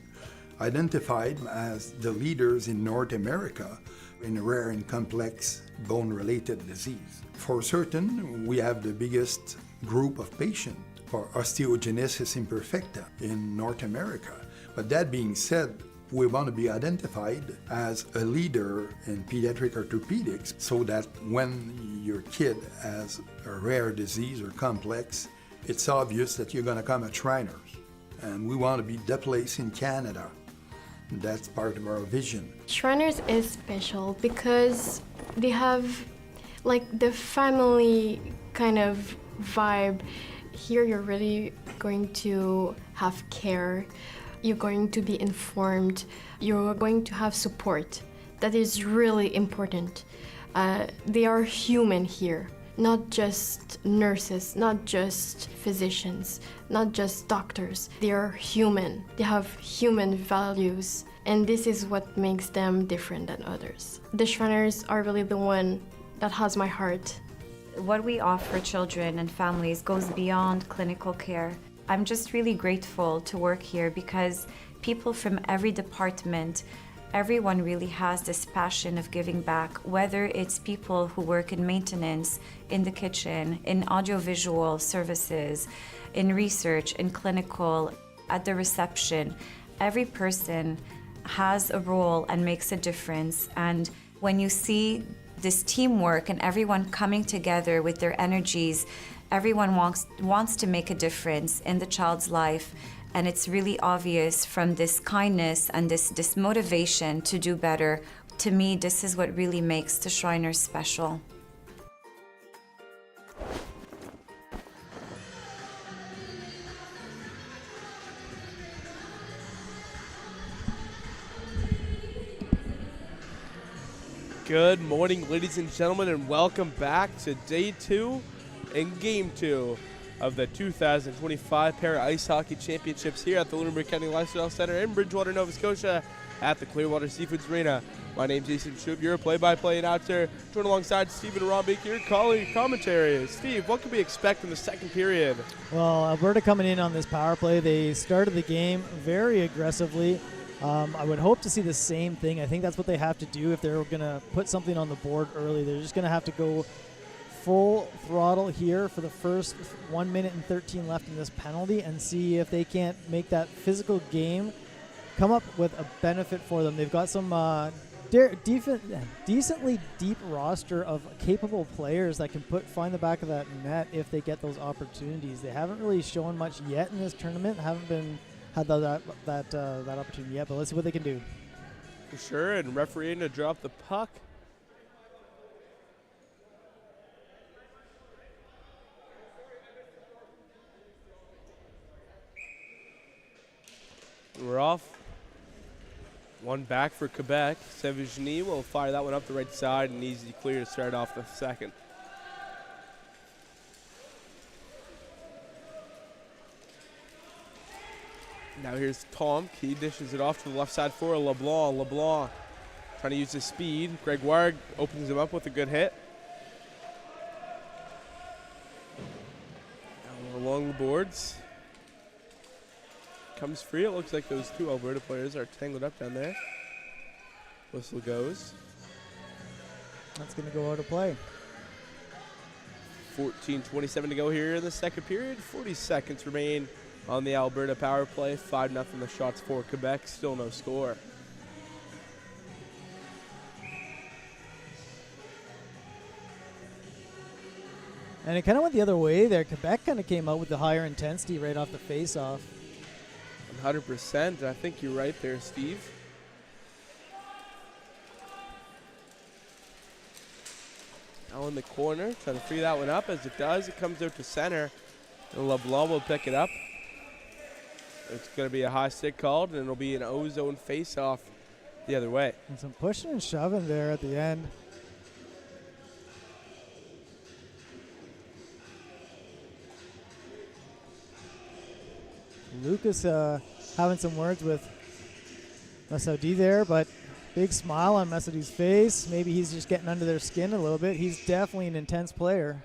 identified as the leaders in North America in rare and complex bone-related disease. For certain, we have the biggest group of patients for osteogenesis imperfecta in North America. But that being said, we want to be identified as a leader in pediatric orthopedics so that when your kid has a rare disease or complex, it's obvious that you're going to come at Shriners. And we want to be the place in Canada. That's part of our vision. Shriners is special because they have like the family kind of vibe. Here you're really going to have care, you're going to be informed, you're going to have support. That is really important. They are human here, not just nurses, not just physicians, not just doctors. They are human. They have human values, and this is what makes them different than others. The Shriners are really the one that has my heart. What we offer children and families goes beyond clinical care. I'm just really grateful to work here because people from every department, everyone really has this passion of giving back, whether it's people who work in maintenance, in the kitchen, in audiovisual services, in research, in clinical, at the reception. Every person has a role and makes a difference. And when you see this teamwork and everyone coming together with their energies, everyone wants to make a difference in the child's life. And it's really obvious from this kindness and this motivation to do better. To me, this is what really makes the Shriners special. Good morning, ladies and gentlemen, and welcome back to Day 2 and Game 2 of the 2025 Para Ice Hockey Championships here at the Lunenburg County Lifestyle Center in Bridgewater, Nova Scotia at the Clearwater Seafoods Arena. My name's Jason Shoup, your play-by-play announcer, joined alongside Stephen Rombeek, your commentary. Steve, what can we expect in the second period? Well, Alberta coming in on this power play, they started the game very aggressively. I would hope to see the same thing. I think that's what they have to do if they're going to put something on the board early. They're just going to have to go full throttle here for the first 1 minute and 13 left in this penalty and see if they can't make that physical game come up with a benefit for them. They've got some decently deep roster of capable players that can find the back of that net if they get those opportunities. They haven't really shown much yet in this tournament. Haven't had that opportunity yet, but let's see what they can do. For sure, and refereeing to drop the puck. We're off. One back for Quebec. Sevigny will fire that one up the right side, and easy clear to start off the second. Now here's Tom. He dishes it off to the left side for LeBlanc. LeBlanc trying to use his speed. Gregoire opens him up with a good hit. Now we're along the boards. Comes free. It looks like those two Alberta players are tangled up down there. Whistle goes. That's going to go out of play. 14:27 to go here in the second period. 40 seconds remain on the Alberta power play. 5-0 the shots for Quebec. Still no score. And it kind of went the other way there. Quebec kind of came out with the higher intensity right off the face-off. 100%. I think you're right there, Steve. Now in the corner, trying to free that one up. As it does, it comes out to center. And LeBlanc will pick it up. It's going to be a high stick called, and it'll be an O-zone face-off the other way. And some pushing and shoving there at the end. Lucas having some words with Massoudi there, but big smile on Massoudi's face. Maybe he's just getting under their skin a little bit. He's definitely an intense player.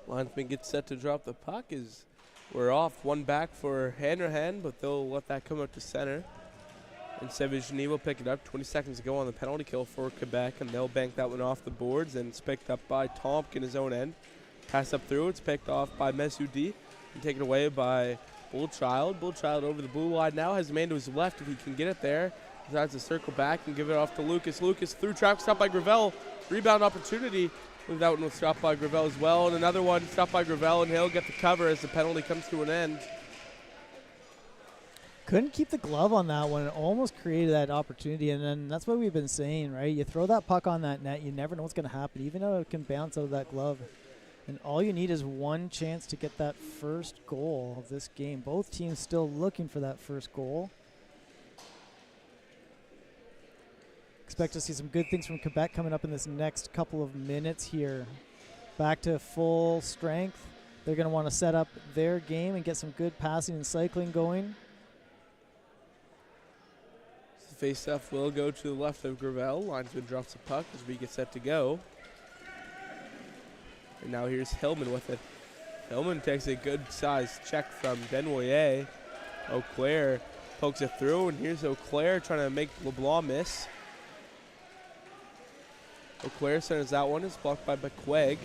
Linesman gets set to drop the puck. We're off. One back for Hanrahan, but they'll let that come up to center. And Sevigny will pick it up. 20 seconds to go on the penalty kill for Quebec, and they'll bank that one off the boards, and it's picked up by Tomk in his own end. Pass up through. It's picked off by Massoudi and taken away by Bullchild. Bullchild over the blue line now. Has a man to his left if he can get it there. Decides to circle back and give it off to Lucas. Lucas through trap, stopped by Gravel. Rebound opportunity. That one was stopped by Gravel as well. And another one stopped by Gravel, and he'll get the cover as the penalty comes to an end. Couldn't keep the glove on that one. It almost created that opportunity, and then that's what we've been saying, right? You throw that puck on that net, you never know what's going to happen, even though it can bounce out of that glove. And all you need is one chance to get that first goal of this game. Both teams still looking for that first goal. Expect to see some good things from Quebec coming up in this next couple of minutes here. Back to full strength. They're going to want to set up their game and get some good passing and cycling going. Face-off will go to the left of Gravel. Linesman drops the puck as we get set to go. And now here's Hillman with it. Hillman takes a good-sized check from Denoyer. Auclair pokes it through, and here's Auclair trying to make LeBlanc miss. Auclair centers that one. It's blocked by McQuaig.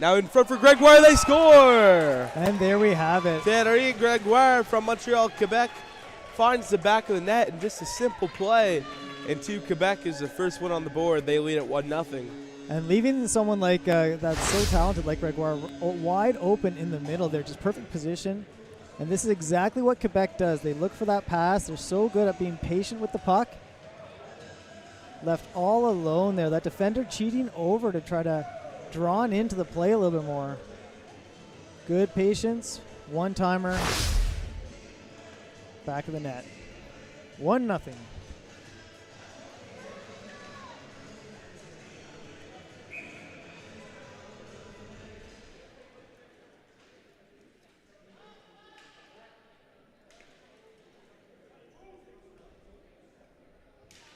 Now in front for Gregoire, they score! And there we have it. Thierry Gregoire from Montreal, Quebec finds the back of the net in just a simple play. And Quebec is the first one on the board. They lead at 1-0. And leaving someone like that's so talented like Gregoire wide open in the middle there, just perfect position. And this is exactly what Quebec does. They look for that pass. They're so good at being patient with the puck. Left all alone there. That defender cheating over to try to drawn into the play a little bit more. Good patience. One-timer. Back of the net. 1-0.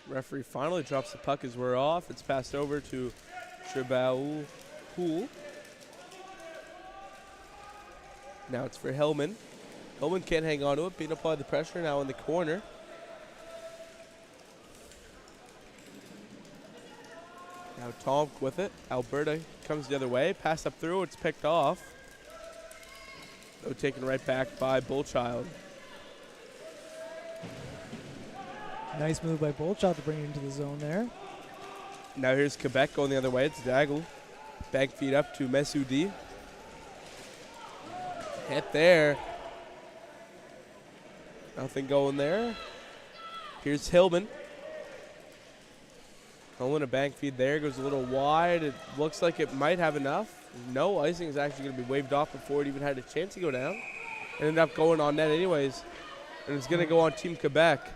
Referee finally drops the puck as we're off. It's passed over to Trebau Pool. Now it's for Hellman. Hellman can't hang on to it, being applied the pressure now in the corner. Now Tom with it. Alberta comes the other way. Pass up through. It's picked off. Though taken right back by Bullchild. Nice move by Bullchild to bring it into the zone there. Now here's Quebec going the other way. It's Daigle. Back feed up to Messoudi. Hit there. Nothing going there. Here's Hillman. Hillman a bank feed there. Goes a little wide. It looks like it might have enough. No, icing is actually going to be waved off before it even had a chance to go down. It ended up going on net anyways. And it's going to go on Team Quebec.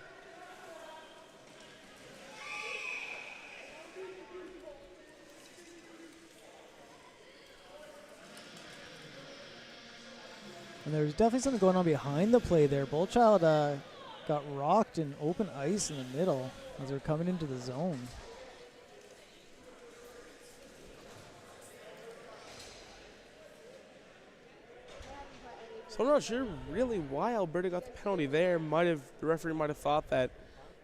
And there's definitely something going on behind the play there. Bullchild got rocked in open ice in the middle as they're coming into the zone. So I'm not sure really why Alberta got the penalty there. The referee might have thought that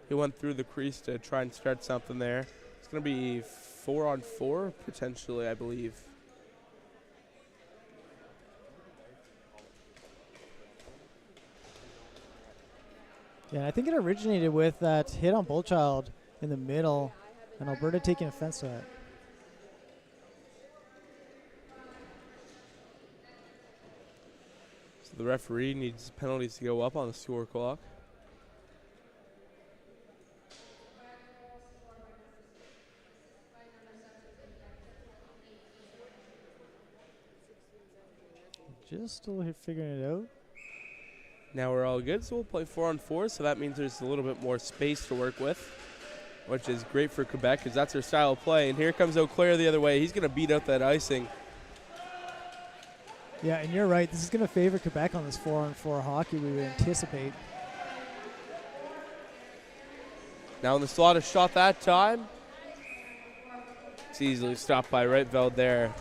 he went through the crease to try and start something there. It's going to be 4-on-4 potentially, I believe. Yeah, I think it originated with that hit on Bullchild in the middle, and Alberta taking offense to that. So the referee needs penalties to go up on the score clock. Just still here figuring it out. Now we're all good, so we'll play 4-on-4, so that means there's a little bit more space to work with, which is great for Quebec because that's their style of play. And here comes Auclair the other way. He's going to beat out that icing. Yeah, and you're right. This is going to favor Quebec on this 4-on-4 hockey we would anticipate. Now in the slot, a shot that time. It's easily stopped by Reitveld there.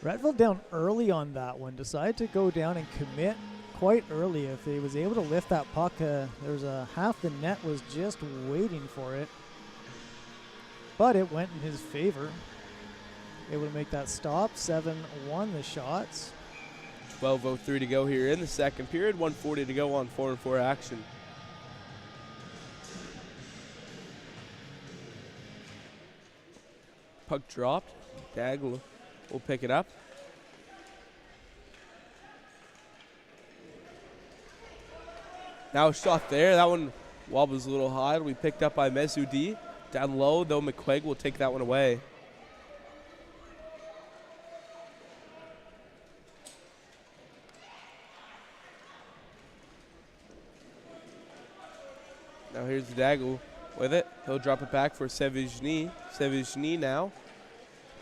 Reitveld down early on that one. Decided to go down and commit quite early. If he was able to lift that puck, there was half the net was just waiting for it. But it went in his favor. Able to make that stop. 7-1 the shots. 12:03 to go here in the second period. 1:40 to go on 4-on-4 action. Puck dropped. Daigle will pick it up. Now a shot there. That one wobbles a little high. It'll be picked up by Mesoudi. Down low, though, McQuaig will take that one away. Now here's Daggle with it. He'll drop it back for Sevigny. Sevigny now.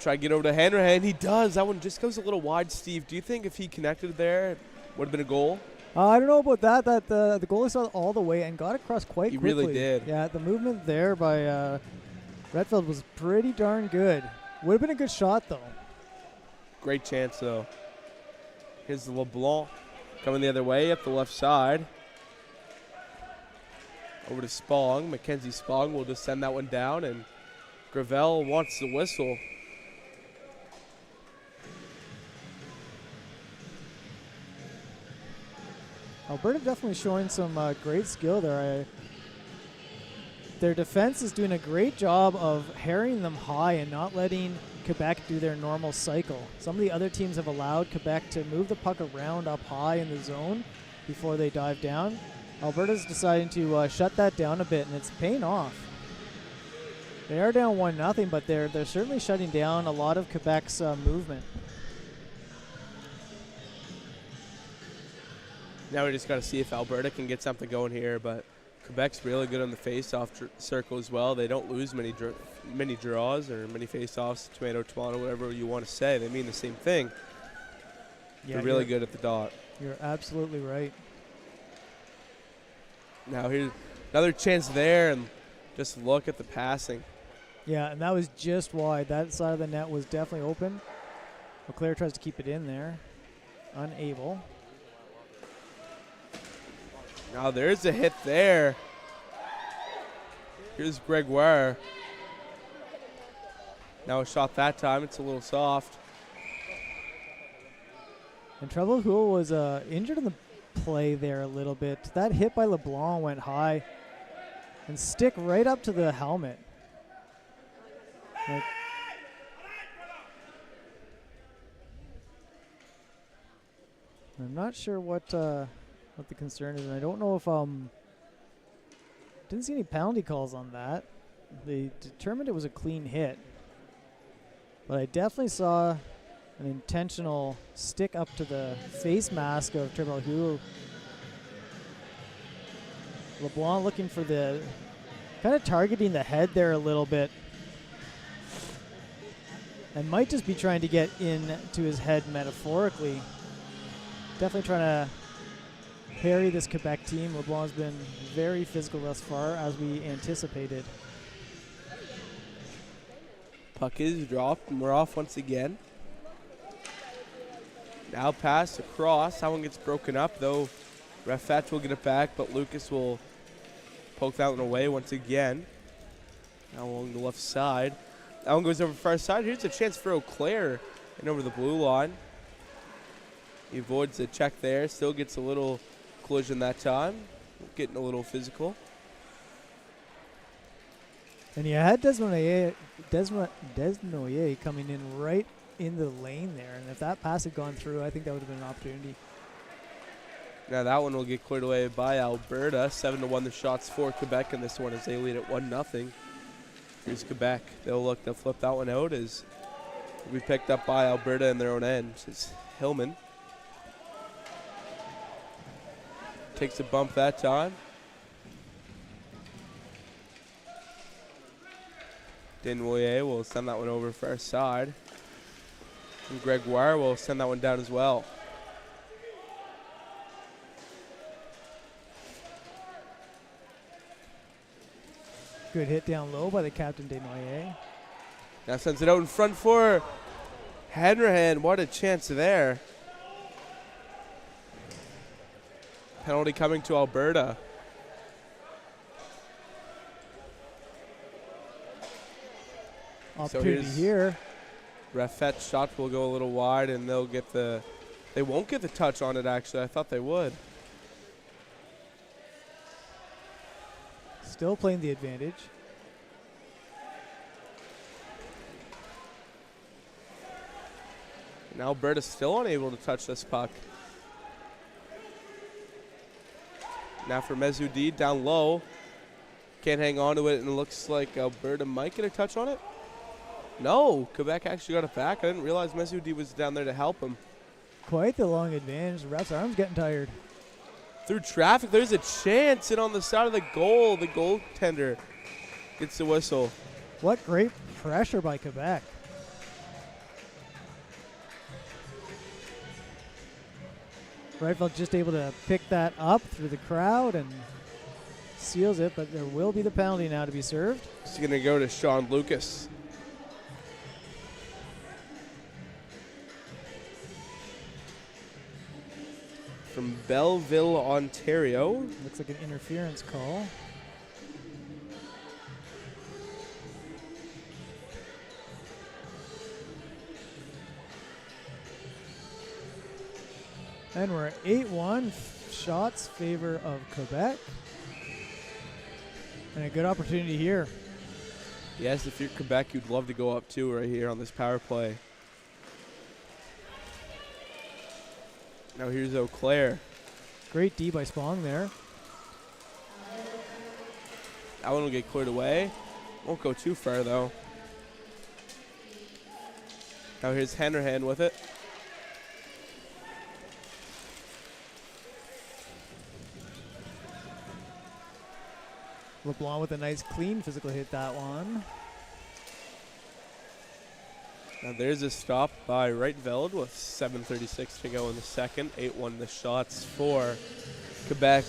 Try to get over to Hanrahan. He does. That one just goes a little wide, Steve. Do you think if he connected there, it would have been a goal? I don't know about that. That the goalie saw it all the way and got across quite quickly. He really did. Yeah, the movement there by Redfield was pretty darn good. Would have been a good shot, though. Great chance, though. Here's LeBlanc coming the other way up the left side. Over to Spong. Mackenzie Spong will just send that one down, and Gravel wants the whistle. Alberta definitely showing some great skill there. Their defense is doing a great job of harrying them high and not letting Quebec do their normal cycle. Some of the other teams have allowed Quebec to move the puck around up high in the zone before they dive down. Alberta's deciding to shut that down a bit, and it's paying off. They are down 1-0, but they're certainly shutting down a lot of Quebec's movement. Now we just got to see if Alberta can get something going here, but Quebec's really good on the face-off circle as well. They don't lose many draws or many face-offs, tomato, whatever you want to say. They mean the same thing. Yeah, they're really good at the dot. You're absolutely right. Now here's another chance there, and just look at the passing. Yeah, and that was just wide. That side of the net was definitely open. LeClaire tries to keep it in there. Unable. Now there's a hit there. Here's Gregoire. Now a shot that time. It's a little soft. And Trevelhul was injured in the play there a little bit. That hit by LeBlanc went high and stick right up to the helmet. I'm not sure what the concern is, and I don't know if didn't see any penalty calls on that. They determined it was a clean hit, but I definitely saw an intentional stick up to the face mask of Trevelhul. LeBlanc looking for the kind of targeting the head there a little bit, and might just be trying to get into his head metaphorically. Definitely trying to harry this Quebec team. LeBlanc's been very physical thus far, as we anticipated. Puck is dropped, and we're off once again. Now pass across. That one gets broken up, though. Refetch will get it back, but Lucas will poke that one away once again. Now along the left side. That one goes over far side. Here's a chance for Eau Claire and over the blue line. He avoids the check there. Still gets a little collision that time. Getting a little physical. And you had Desnoyers coming in right in the lane there. And if that pass had gone through, I think that would have been an opportunity. Now that one will get cleared away by Alberta. 7-1 the shots for Quebec in this one as they lead at 1-0. Here's Quebec. They'll flip that one out as will be picked up by Alberta in their own end. It's Hillman. Takes a bump that time. Desnoyers will send that one over for our side. And Gregoire will send that one down as well. Good hit down low by the captain, Desnoyers. Now sends it out in front for Hanrahan. What a chance there. Penalty coming to Alberta. Opportunity here. Refet's shot will go a little wide, and they'll get the. They won't get the touch on it. Actually, I thought they would. Still playing the advantage. Now Alberta's still unable to touch this puck. Now for Mezoudi down low. Can't hang on to it, and it looks like Alberta might get a touch on it. No, Quebec actually got it back. I didn't realize Mezoudi was down there to help him. Quite the long advantage. The ref's arm's getting tired. Through traffic, there's a chance, and on the side of the goal, the goaltender gets the whistle. What great pressure by Quebec. Rifle just able to pick that up through the crowd and seals it, but there will be the penalty now to be served. It's going to go to Sean Lucas. From Belleville, Ontario. Looks like an interference call. And we're at 8-1, shots favor of Quebec. And a good opportunity here. Yes, if you're Quebec, you'd love to go up 2 right here on this power play. Now here's Eau Claire. Great D by Spong there. That one will get cleared away. Won't go too far though. Now here's Hanrahan with it. LeBlanc with a nice clean physical hit that one. Now there's a stop by Wrightveld with 7:36 to go in the second. 8-1 the shots for Quebec.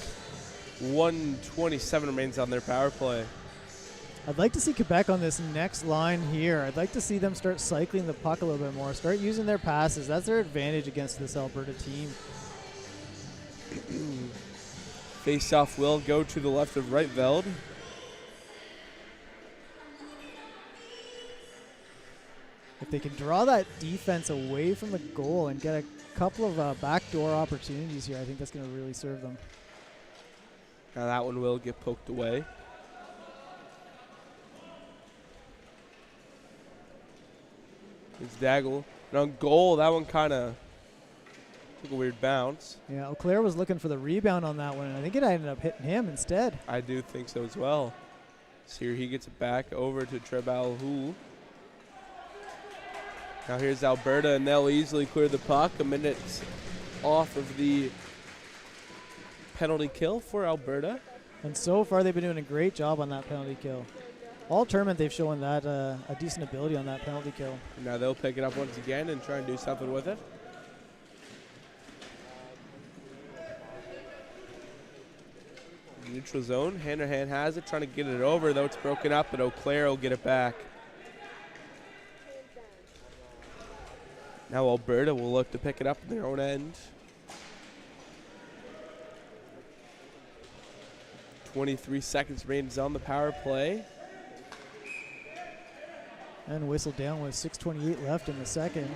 1:27 remains on their power play. I'd like to see Quebec on this next line here. I'd like to see them start cycling the puck a little bit more. Start using their passes. That's their advantage against this Alberta team. Face-off will go to the left of Wrightveld. If they can draw that defense away from the goal and get a couple of backdoor opportunities here, I think that's going to really serve them. Now that one will get poked away. It's Daggle. And on goal, that one kind of took a weird bounce. Yeah, Eau Claire was looking for the rebound on that one, and I think it ended up hitting him instead. I do think so as well. So here he gets it back over to Trebalhu. Now here's Alberta, and they'll easily clear the puck. A minute off of the penalty kill for Alberta. And so far, they've been doing a great job on that penalty kill. All tournament, they've shown that a decent ability on that penalty kill. Now they'll pick it up once again and try and do something with it. Neutral zone. Hanrahan has it, trying to get it over, though it's broken up, but Eau Claire will get it back. Now Alberta will look to pick it up in their own end. 23 seconds remains on the power play. And whistle down with 6:28 left in the second.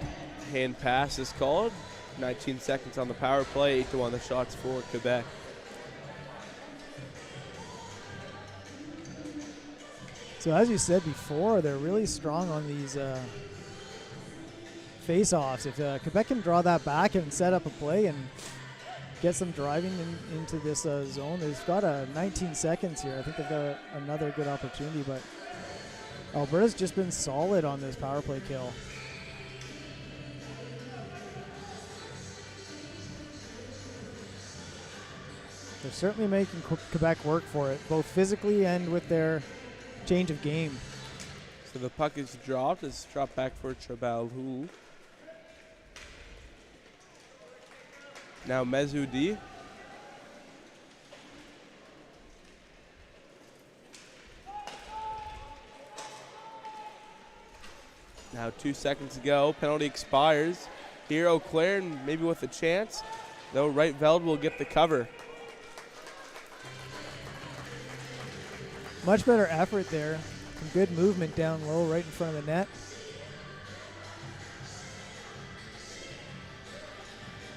Hand pass is called. 19 seconds on the power play. 8-1 the shots for Quebec. So as you said before, they're really strong on these face-offs. If Quebec can draw that back and set up a play and get some driving into this zone, they've got 19 seconds here. I think they've got another good opportunity, but Alberta's just been solid on this power play kill. They're certainly making Quebec work for it, both physically and with their change of game. So the puck is dropped. It's dropped back for Trebalhu. Now Mezoudi. Now 2 seconds to go. Penalty expires. Here Eau Claire, and maybe with a chance, though Wrightveld will get the cover. Much better effort there. Some good movement down low right in front of the net.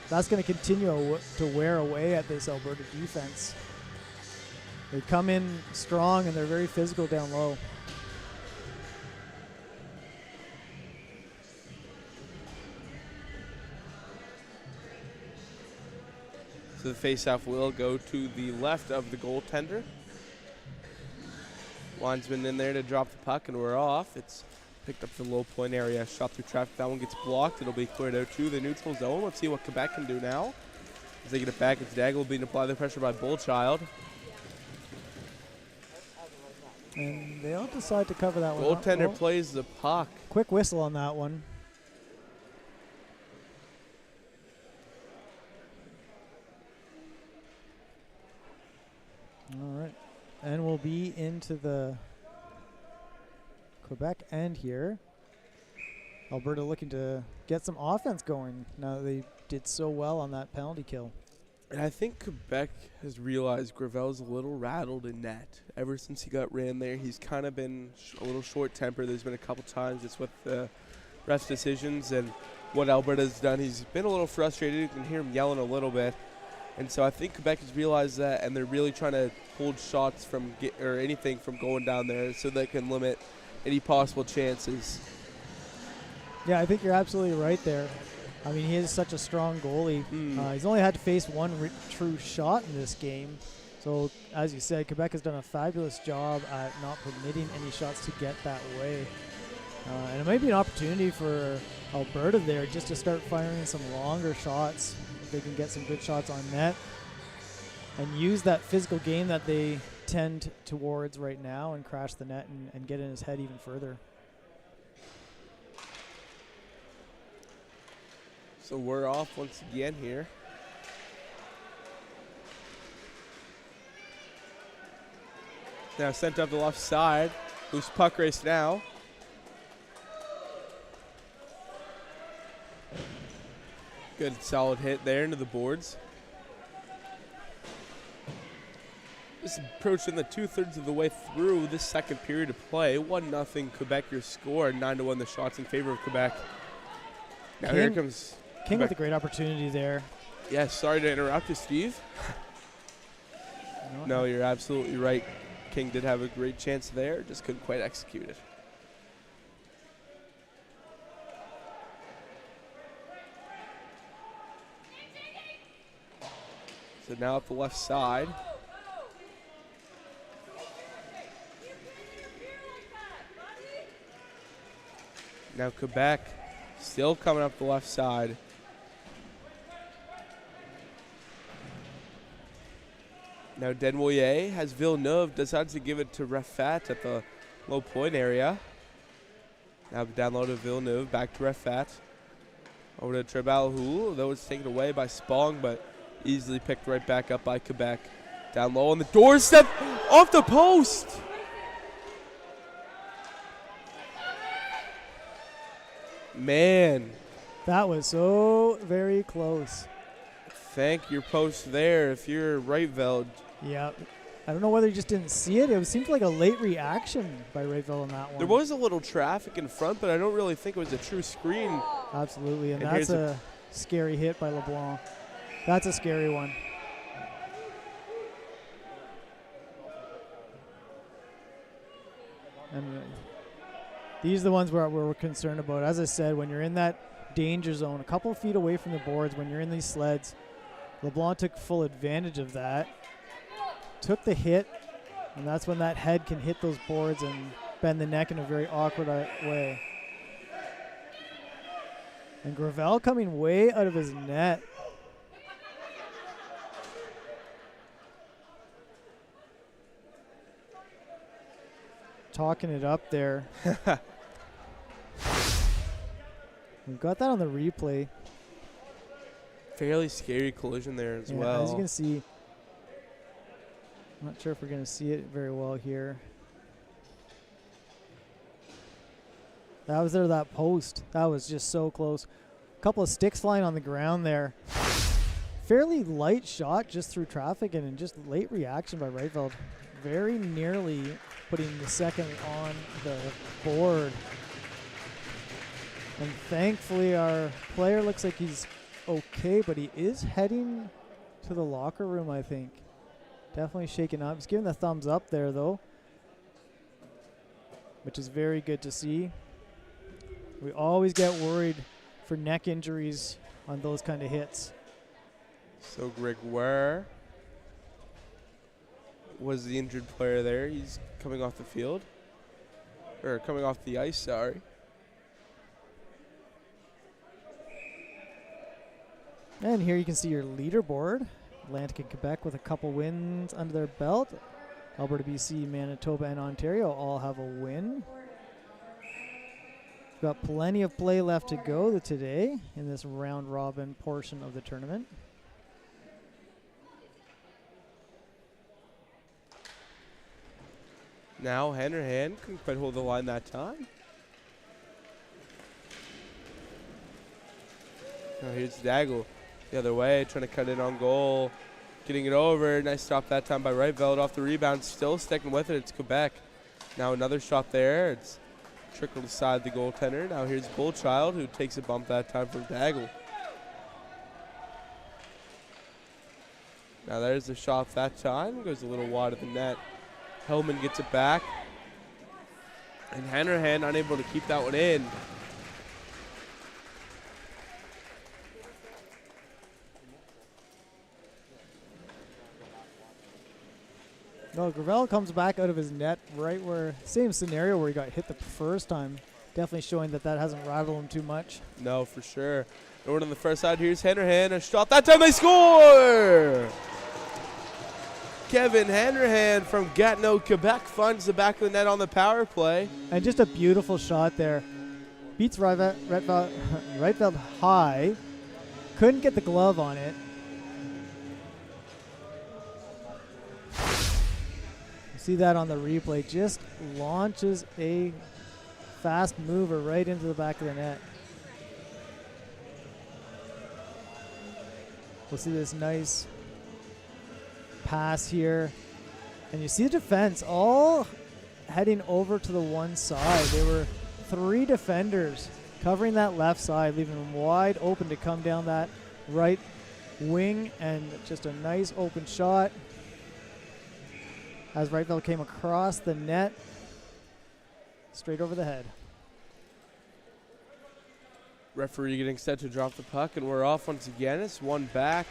That's going to continue to wear away at this Alberta defense. They come in strong and they're very physical down low. So the faceoff will go to the left of the goaltender. Linesman in there to drop the puck, and we're off. It's picked up the low point area, shot through traffic. That one gets blocked. It'll be cleared out to the neutral zone. Let's see what Quebec can do now. As they get it back, it's Daigle being applied the pressure by Bullchild. And they'll decide to cover that one. Goaltender plays the puck. Quick whistle on that one. All right. And we'll be into the Quebec end here. Alberta looking to get some offense going now that they did so well on that penalty kill. And I think Quebec has realized Gravel's a little rattled in net. Ever since he got ran there, he's kind of been a little short-tempered. There's been a couple times it's with the ref's decisions and what Alberta's done. He's been a little frustrated. You can hear him yelling a little bit. And so I think Quebec has realized that, and they're really trying to hold shots from or anything from going down there so they can limit any possible chances. Yeah, I think you're absolutely right there. I mean, he is such a strong goalie. He's only had to face one true shot in this game. So, as you said, Quebec has done a fabulous job at not permitting any shots to get that way. And it might be an opportunity for Alberta there just to start firing some longer shots. If they can get some good shots on net and use that physical game that they tend towards right now and crash the net and get in his head even further. So we're off once again here. Now sent up the left side. Loose puck race now. Good solid hit there into the boards. Just approaching the 2/3 of the way through this second period of play. 1-0 Quebec your score. 9-1 the shots in favor of Quebec. Now here comes King with a great opportunity there. Yeah, sorry to interrupt you, Steve. No, you're absolutely right. King did have a great chance there, just couldn't quite execute it. So now up the left side. Now Quebec still coming up the left side. Now Denvoyer has Villeneuve, decides to give it to Rafat at the low point area. Now down low to Villeneuve, back to Rafat. Over to Trebalhou, though it's taken away by Spong, but easily picked right back up by Quebec. Down low on the doorstep, off the post! Man. That was so very close. Thank your post there if you're Reitveld. Yeah. I don't know whether he just didn't see it. It seemed like a late reaction by Reitveld on that one. There was a little traffic in front, but I don't really think it was a true screen. Absolutely, and that's a scary hit by LeBlanc. That's a scary one. And these are the ones where we're concerned about. As I said, when you're in that danger zone, a couple of feet away from the boards, when you're in these sleds, LeBlanc took full advantage of that, took the hit, and that's when that head can hit those boards and bend the neck in a very awkward way. And Gravel coming way out of his net. Talking it up there. We've got that on the replay. Fairly scary collision there as well. As you can see, I'm not sure if we're going to see it very well here. That was there, that post. That was just so close. A couple of sticks flying on the ground there. Fairly light shot just through traffic and just late reaction by Reitveld. Very nearly putting the second on the board. And thankfully our player looks like he's okay, but he is heading to the locker room, I think. Definitely shaken up. He's giving the thumbs up there, though, which is very good to see. We always get worried for neck injuries on those kind of hits. So Gregoire was the injured player there. He's coming off the field. Or coming off the ice, sorry. And here you can see your leaderboard. Atlantic and Quebec with a couple wins under their belt. Alberta, BC, Manitoba, and Ontario all have a win. Got plenty of play left to go today in this round robin portion of the tournament. Now Hanrahan couldn't quite hold the line that time. Now here's Daggle the other way, trying to cut in on goal. Getting it over. Nice stop that time by Reitveld off the rebound. Still sticking with it. It's Quebec. Now another shot there. It's trickled aside the goaltender. Now here's Bullchild, who takes a bump that time from Daggle. Now there's the shot that time. Goes a little wide of the net. Hellman gets it back. And Hanrahan unable to keep that one in. No, Gravel comes back out of his net right where, same scenario where he got hit the first time. Definitely showing that hasn't rattled him too much. No, for sure. Over on the first side, here's Hanrahan. A shot. That time they score! Kevin Hanrahan from Gatineau, Quebec finds the back of the net on the power play. And just a beautiful shot there. Beats Reitveld high. Couldn't get the glove on it. See that on the replay. Just launches a fast mover right into the back of the net. We'll see this nice pass here. And you see the defense all heading over to the one side. There were 3 defenders covering that left side, leaving them wide open to come down that right wing. And just a nice open shot. As Reitveld came across the net, straight over the head. Referee getting set to drop the puck, and we're off once again. It's one back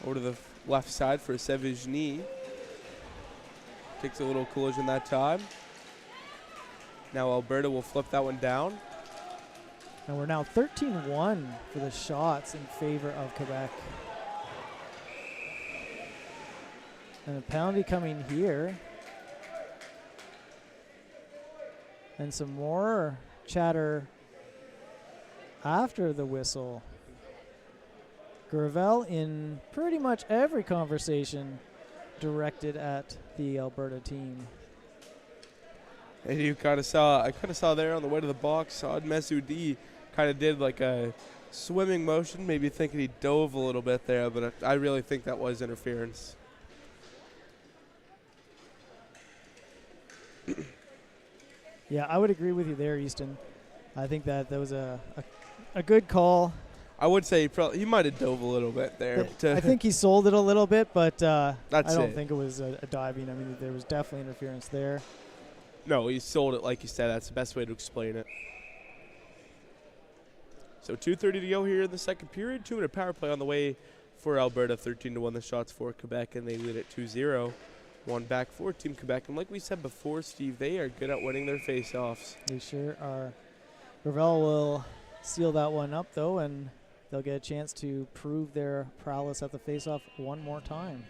over to the left side for Sevigny. Takes a little collision that time. Now Alberta will flip that one down. And we're now 13-1 for the shots in favor of Quebec. And a penalty coming here. And some more chatter after the whistle. Gravel in pretty much every conversation directed at the Alberta team. And you I kind of saw there on the way to the box, Saad Mesoudi kind of did like a swimming motion, maybe thinking he dove a little bit there, but I really think that was interference. Yeah, I would agree with you there, Easton. I think that was a good call. I would say he might have dove a little bit there. I think he sold it a little bit, but I That's don't it. think it was a diving. I mean, there was definitely interference there. No, he sold it like you said. That's the best way to explain it. So 2:30 to go here in the second period. 2-minute power play on the way for Alberta. 13-1 the shots for Quebec, and they lead at 2-0. One back for Team Quebec. And like we said before, Steve, they are good at winning their face-offs. They sure are. Gravel will seal that one up, though, and they'll get a chance to prove their prowess at the face-off one more time.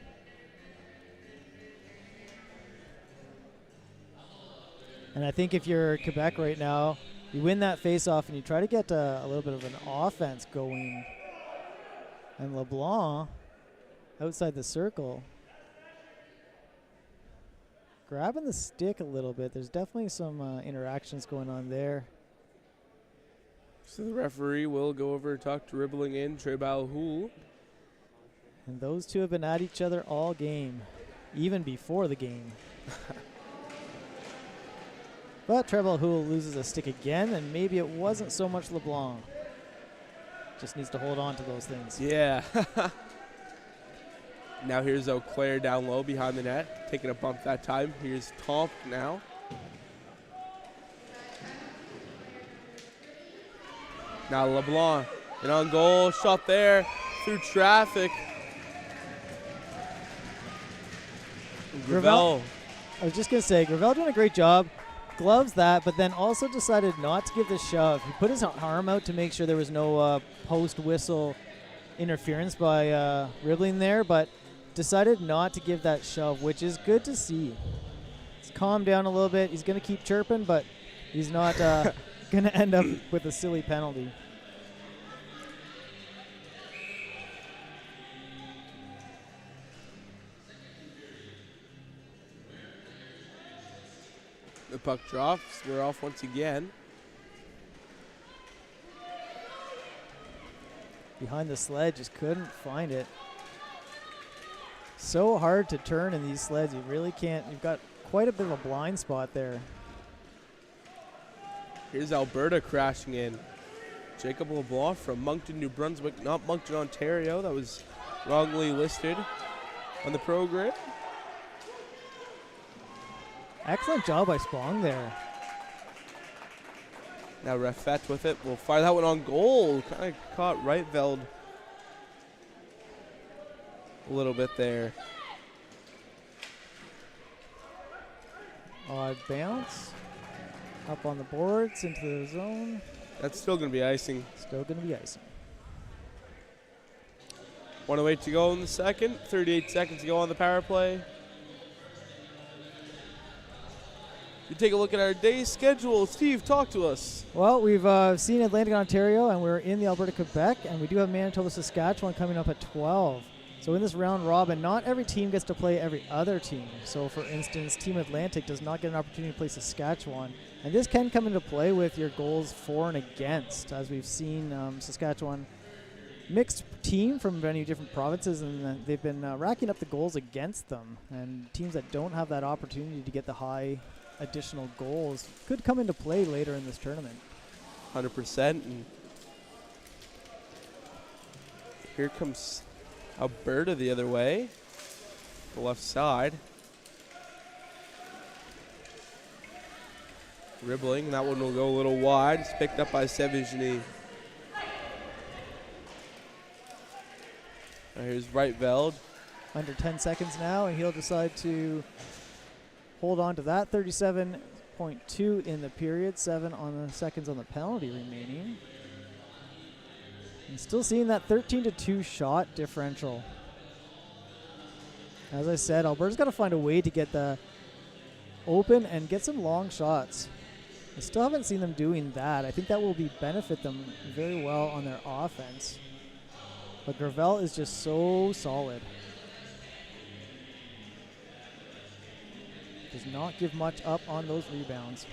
And I think if you're Quebec right now, you win that face-off and you try to get a little bit of an offense going. And LeBlanc, outside the circle, grabbing the stick a little bit. There's definitely some interactions going on there. So the referee will go over and talk to dribbling in Trebal Houle. And those two have been at each other all game, even before the game. But Trebal Houle loses a stick again, and maybe it wasn't so much LeBlanc. Just needs to hold on to those things. Yeah. Now here's Eau Claire down low behind the net, taking a bump that time. Here's Tomp now. Now LeBlanc, an on goal shot there through traffic. Gravel. I was just going to say, Gravel doing a great job. Gloves that, but then also decided not to give the shove. He put his arm out to make sure there was no post-whistle interference by Ribbling there, but decided not to give that shove, which is good to see. He's calmed down a little bit. He's going to keep chirping, but he's not going to end up with a silly penalty. The puck drops. We're off once again. Behind the sled, just couldn't find it. So hard to turn in these sleds. You really can't. You've got quite a bit of a blind spot there. Here's Alberta crashing in. Jacob LeBlanc from Moncton, New Brunswick, not Moncton, Ontario. That was wrongly listed on the program. Excellent job by Spong there. Now Raffet with it. We'll fire that one on goal. Kind of caught Reitveld a little bit there. Odd bounce. Up on the boards into the zone. That's still going to be icing. Still going to be icing. 1:08 to go in the second. 38 seconds to go on the power play. You take a look at our day's schedule. Steve, talk to us. Well, we've seen Atlantic, Ontario, and we're in the Alberta, Quebec, and we do have Manitoba, Saskatchewan coming up at 12. So in this round robin, not every team gets to play every other team. So for instance, Team Atlantic does not get an opportunity to play Saskatchewan. And this can come into play with your goals for and against, as we've seen Saskatchewan mixed team from many different provinces, and they've been racking up the goals against them. And teams that don't have that opportunity to get the high additional goals could come into play later in this tournament. 100%. And here comes Alberta the other way, the left side. Ribbling, that one will go a little wide. It's picked up by Sevigny. Here's Reitveld. Under 10 seconds now, and he'll decide to hold on to that. 37.2 in the period, 7 on the seconds on the penalty remaining. And still seeing that 13-2 shot differential. As I said, Alberta's got to find a way to get the open and get some long shots. I still haven't seen them doing that. I think that will benefit them very well on their offense. But Gravel is just so solid. Does not give much up on those rebounds.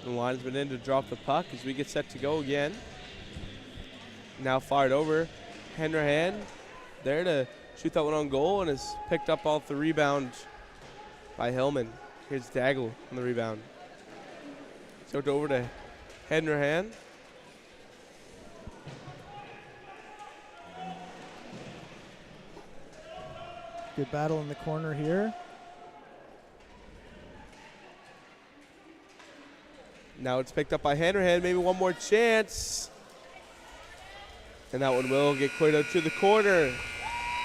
The line's been in to drop the puck as we get set to go again. Now fired over. Hanrahan there to shoot that one on goal and has picked up off the rebound by Hillman. Here's Daigle on the rebound. So over to Hanrahan. Good battle in the corner here. Now it's picked up by Hanrahan. Maybe one more chance. And that one will get cleared out to the corner.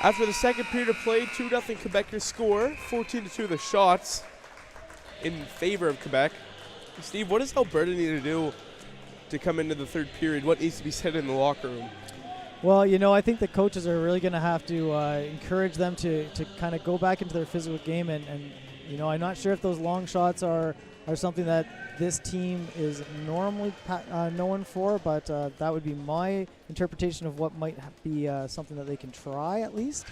After the second period of play, 2-0 Quebec your score. 14-2 the shots in favor of Quebec. Steve, what does Alberta need to do to come into the third period? What needs to be said in the locker room? Well, I think the coaches are really going to have to encourage them to kind of go back into their physical game. And I'm not sure if those long shots are something that this team is normally known for, but that would be my interpretation of what might be something that they can try at least.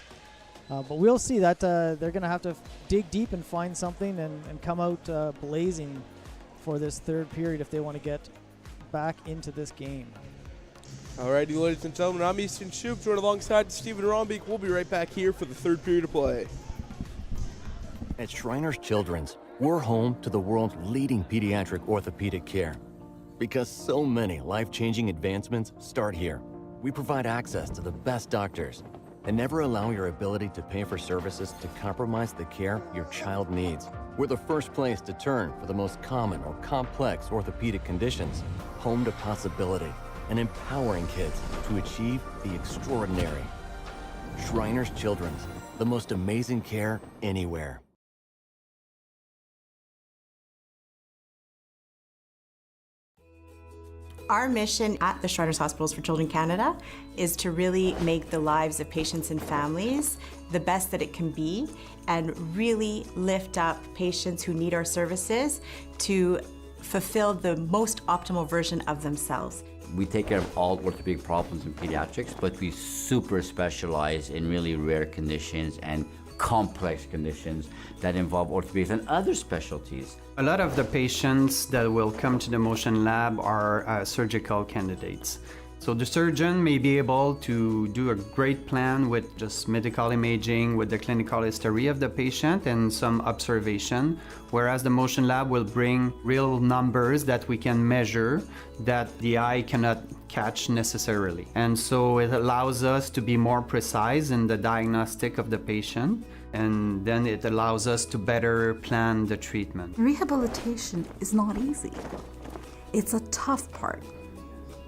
But we'll see that they're going to have to dig deep and find something and come out blazing for this third period if they want to get back into this game. Alrighty, ladies and gentlemen, I'm Easton Shoup, joined alongside Stephen Rombeek. We'll be right back here for the third period of play. At Shriners Children's, we're home to the world's leading pediatric orthopedic care. Because so many life-changing advancements start here. We provide access to the best doctors and never allow your ability to pay for services to compromise the care your child needs. We're the first place to turn for the most common or complex orthopedic conditions, home to possibility, and empowering kids to achieve the extraordinary. Shriners Children's, the most amazing care anywhere. Our mission at the Shriners Hospitals for Children Canada is to really make the lives of patients and families the best that it can be and really lift up patients who need our services to fulfill the most optimal version of themselves. We take care of all orthopedic problems in pediatrics, but we super specialize in really rare conditions and complex conditions that involve orthopedics and other specialties. A lot of the patients that will come to the Motion Lab are surgical candidates. So the surgeon may be able to do a great plan with just medical imaging, with the clinical history of the patient and some observation, whereas the Motion Lab will bring real numbers that we can measure that the eye cannot catch necessarily. And so it allows us to be more precise in the diagnostic of the patient, and then it allows us to better plan the treatment. Rehabilitation is not easy. It's a tough part.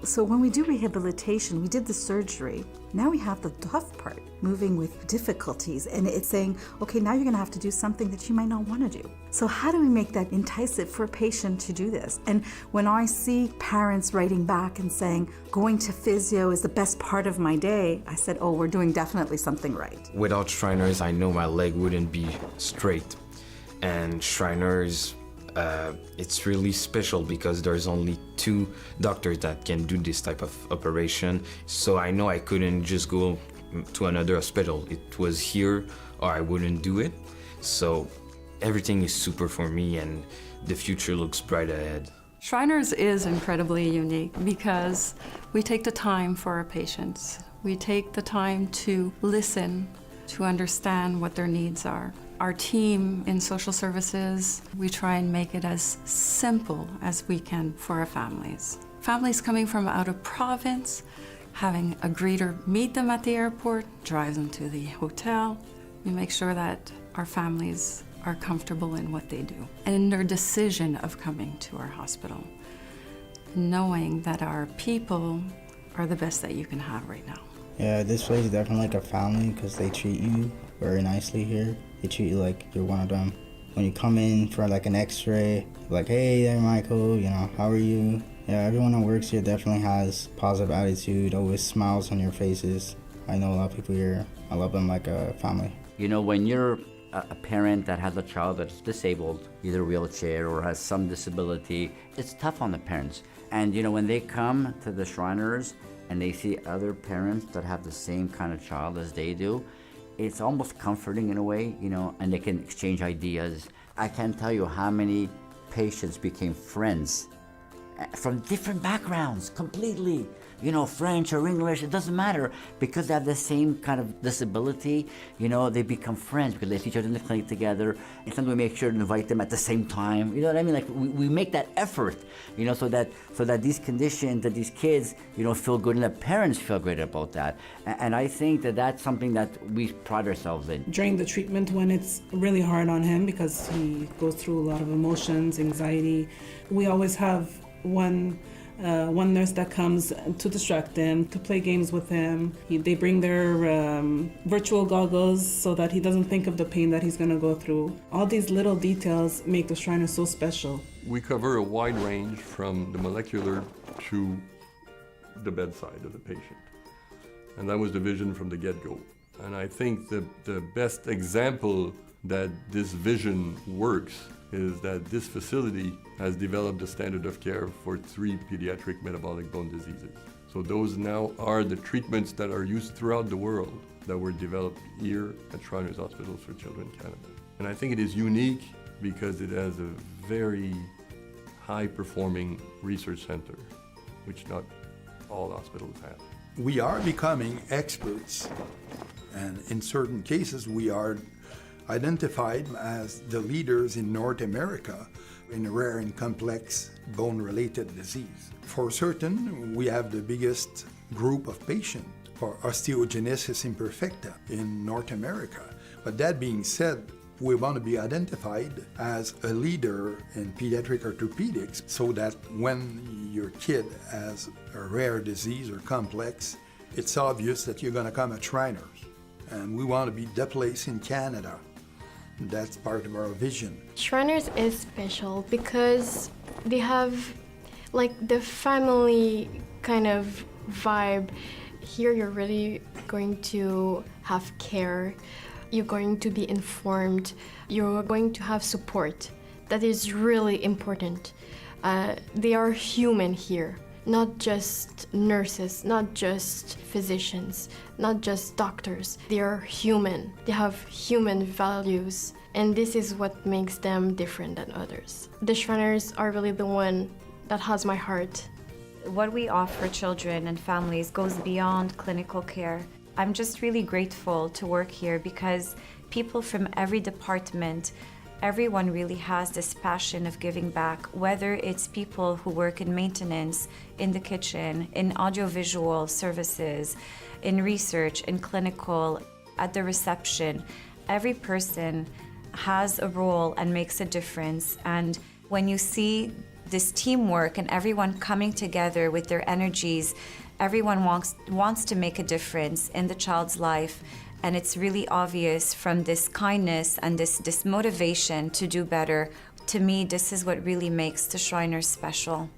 So when we do rehabilitation, we did the surgery. Now we have the tough part, moving with difficulties, and it's saying, okay, now you're gonna have to do something that you might not wanna do. So how do we make that enticing for a patient to do this? And when I see parents writing back and saying, going to physio is the best part of my day, I said, oh, we're doing definitely something right. Without Shriners, I know my leg wouldn't be straight. And Shriners, it's really special because there's only 2 doctors that can do this type of operation. So I know I couldn't just go to another hospital. It was here or I wouldn't do it. So everything is super for me and the future looks bright ahead. Shriners is incredibly unique because we take the time for our patients. We take the time to listen, to understand what their needs are. Our team in social services, we try and make it as simple as we can for our families. Families coming from out of province, having a greeter meet them at the airport, drive them to the hotel. We make sure that our families are comfortable in what they do and in their decision of coming to our hospital, knowing that our people are the best that you can have right now. Yeah, this place is definitely like a family because they treat you very nicely here. They treat you like you're one of them. When you come in for like an x-ray, like, hey there, Michael, you know, how are you? Yeah, everyone that works here definitely has positive attitude, always smiles on your faces. I know a lot of people here. I love them like a family. You know, when you're a parent that has a child that's disabled, either wheelchair or has some disability, it's tough on the parents. And you know, when they come to the Shriners and they see other parents that have the same kind of child as they do, it's almost comforting in a way, you know, and they can exchange ideas. I can't tell you how many patients became friends from different backgrounds completely. You know, French or English, it doesn't matter. Because they have the same kind of disability, you know, they become friends because they see each other in the clinic together. And sometimes we make sure to invite them at the same time. You know what I mean? Like, we make that effort, you know, so that these conditions, that these kids, you know, feel good and the parents feel great about that. And I think that that's something that we pride ourselves in. During the treatment, when it's really hard on him because he goes through a lot of emotions, anxiety, we always have one nurse that comes to distract him, to play games with him. They bring their virtual goggles so that he doesn't think of the pain that he's going to go through. All these little details make the Shriners so special. We cover a wide range from the molecular to the bedside of the patient. And that was the vision from the get-go. And I think the best example that this vision works is that this facility has developed a standard of care for 3 pediatric metabolic bone diseases. So those now are the treatments that are used throughout the world that were developed here at Shriners Hospitals for Children Canada. And I think it is unique because it has a very high-performing research center, which not all hospitals have. We are becoming experts, and in certain cases we are identified as the leaders in North America in rare and complex bone-related disease. For certain, we have the biggest group of patients for osteogenesis imperfecta in North America. But that being said, we want to be identified as a leader in pediatric orthopedics so that when your kid has a rare disease or complex, it's obvious that you're going to come at Shriners. and we want to be the place in Canada. And that's part of our vision. Shriners is special because they have like the family kind of vibe. Here you're really going to have care, you're going to be informed, you're going to have support. That is really important. They are human here, not just nurses, not just physicians, not just doctors. They are human. They have human values, and this is what makes them different than others. The Shriners are really the one that has my heart. What we offer children and families goes beyond clinical care. I'm just really grateful to work here because people from every department, everyone really has this passion of giving back, whether it's people who work in maintenance, in the kitchen, in audiovisual services, in research, in clinical, at the reception. Every person has a role and makes a difference. And when you see this teamwork and everyone coming together with their energies, everyone wants to make a difference in the child's life. And it's really obvious from this kindness and this motivation to do better. To me, this is what really makes the Shriners special.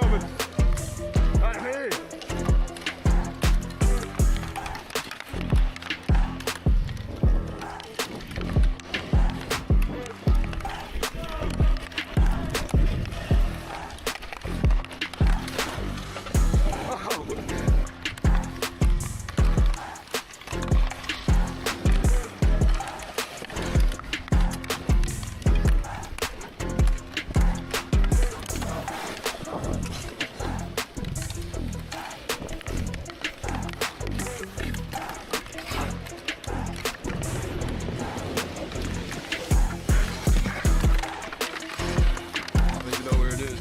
coming. Right here. I think you know where it is.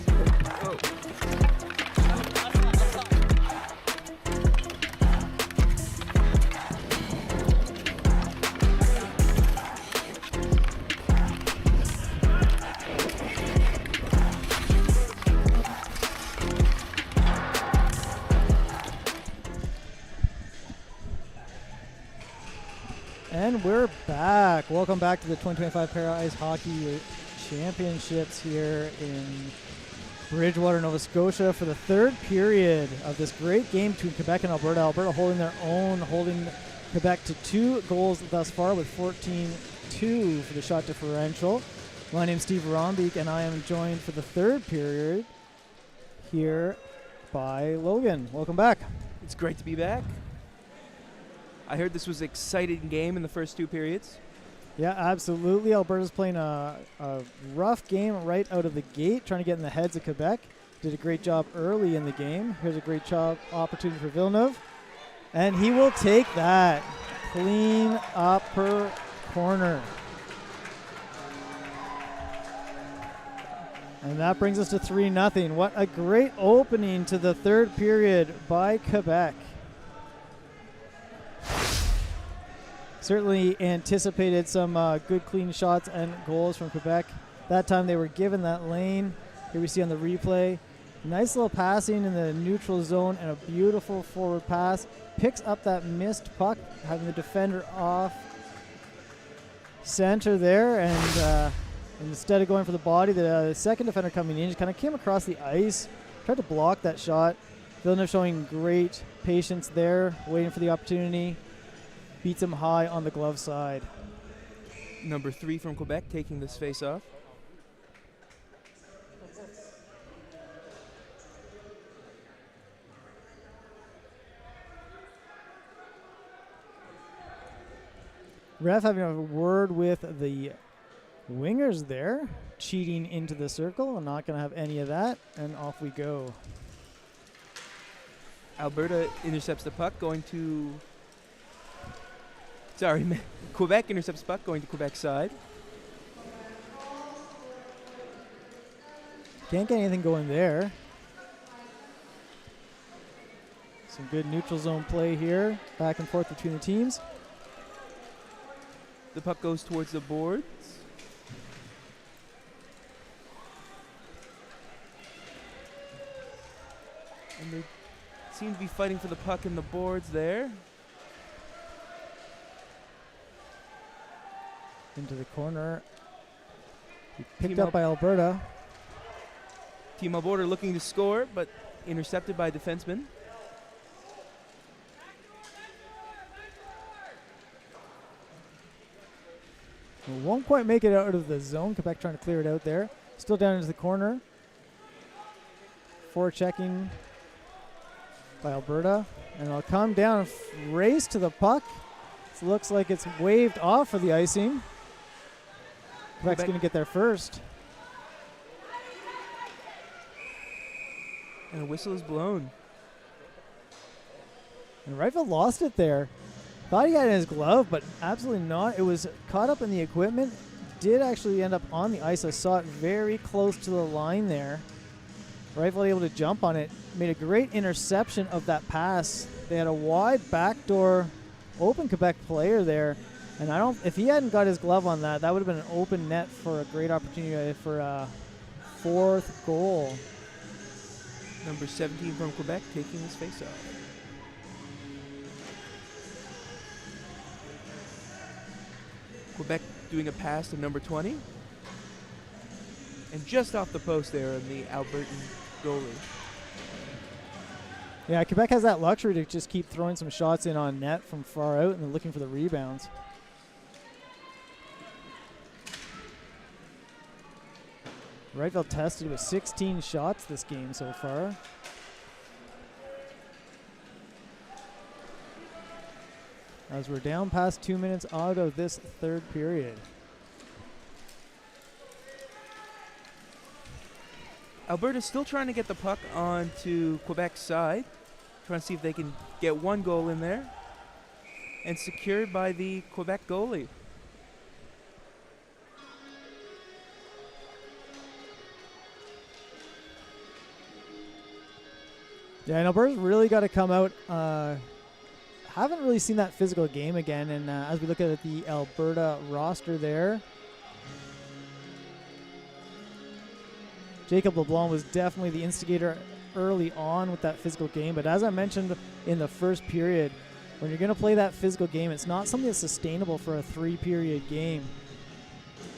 Oh. And we're back. Welcome back to the 2025 Para Ice Hockey Championships here in Bridgewater, Nova Scotia for the third period of this great game between Quebec and Alberta. Alberta holding their own, holding Quebec to 2 goals thus far with 14-2 for the shot differential. My name's Steve Rombeek, and I am joined for the third period here by Logan. Welcome back. It's great to be back. I heard this was an exciting game in the first 2 periods. Yeah, absolutely. Alberta's playing a rough game right out of the gate, trying to get in the heads of Quebec. Did a great job early in the game. Here's a great job opportunity for Villeneuve. And he will take that. Clean upper corner. And that brings us to 3-0. What a great opening to the third period by Quebec. Certainly anticipated some good clean shots and goals from Quebec. That time they were given that lane. Here we see on the replay. Nice little passing in the neutral zone and a beautiful forward pass. Picks up that missed puck, having the defender off center there. And instead of going for the body, the second defender coming in just kind of came across the ice, tried to block that shot. Villeneuve showing great patience there, waiting for the opportunity. Beats him high on the glove side. Number 3 from Quebec taking this face-off. Ref having a word with the wingers there, cheating into the circle. I'm not going to have any of that, and off we go. Alberta intercepts the puck, going to... Sorry, Quebec intercepts puck going to Quebec's side. Can't get anything going there. Some good neutral zone play here, back and forth between the teams. The puck goes towards the boards. And they seem to be fighting for the puck in the boards there. Into the corner. Picked up by Alberta. Team Alberta looking to score, but intercepted by a defenseman. Won't quite make it out of the zone. Quebec trying to clear it out there. Still down into the corner. Forechecking by Alberta. And it'll come down, race to the puck. It looks like it's waved off for the icing. Quebec's going to get there first. And a whistle is blown. And Rifle lost it there. Thought he had it in his glove, but absolutely not. It was caught up in the equipment. Did actually end up on the ice. I saw it very close to the line there. Rifle able to jump on it. Made a great interception of that pass. They had a wide backdoor open Quebec player there. And if he hadn't got his glove on that, that would have been an open net for a great opportunity for a 4th goal. Number 17 from Quebec taking his face-off. Quebec doing a pass to number 20. And just off the post there on the Albertan goalie. Yeah, Quebec has that luxury to just keep throwing some shots in on net from far out and then looking for the rebounds. Wrightville tested with 16 shots this game so far. As we're down past 2 minutes out of this third period. Alberta's still trying to get the puck onto Quebec's side, trying to see if they can get one goal in there, and secured by the Quebec goalie. Yeah, and Alberta's really got to come out. Haven't really seen that physical game again, and as we look at the Alberta roster there, Jacob LeBlanc was definitely the instigator early on with that physical game, but as I mentioned in the first period, when you're going to play that physical game, it's not something that's sustainable for a 3-period game.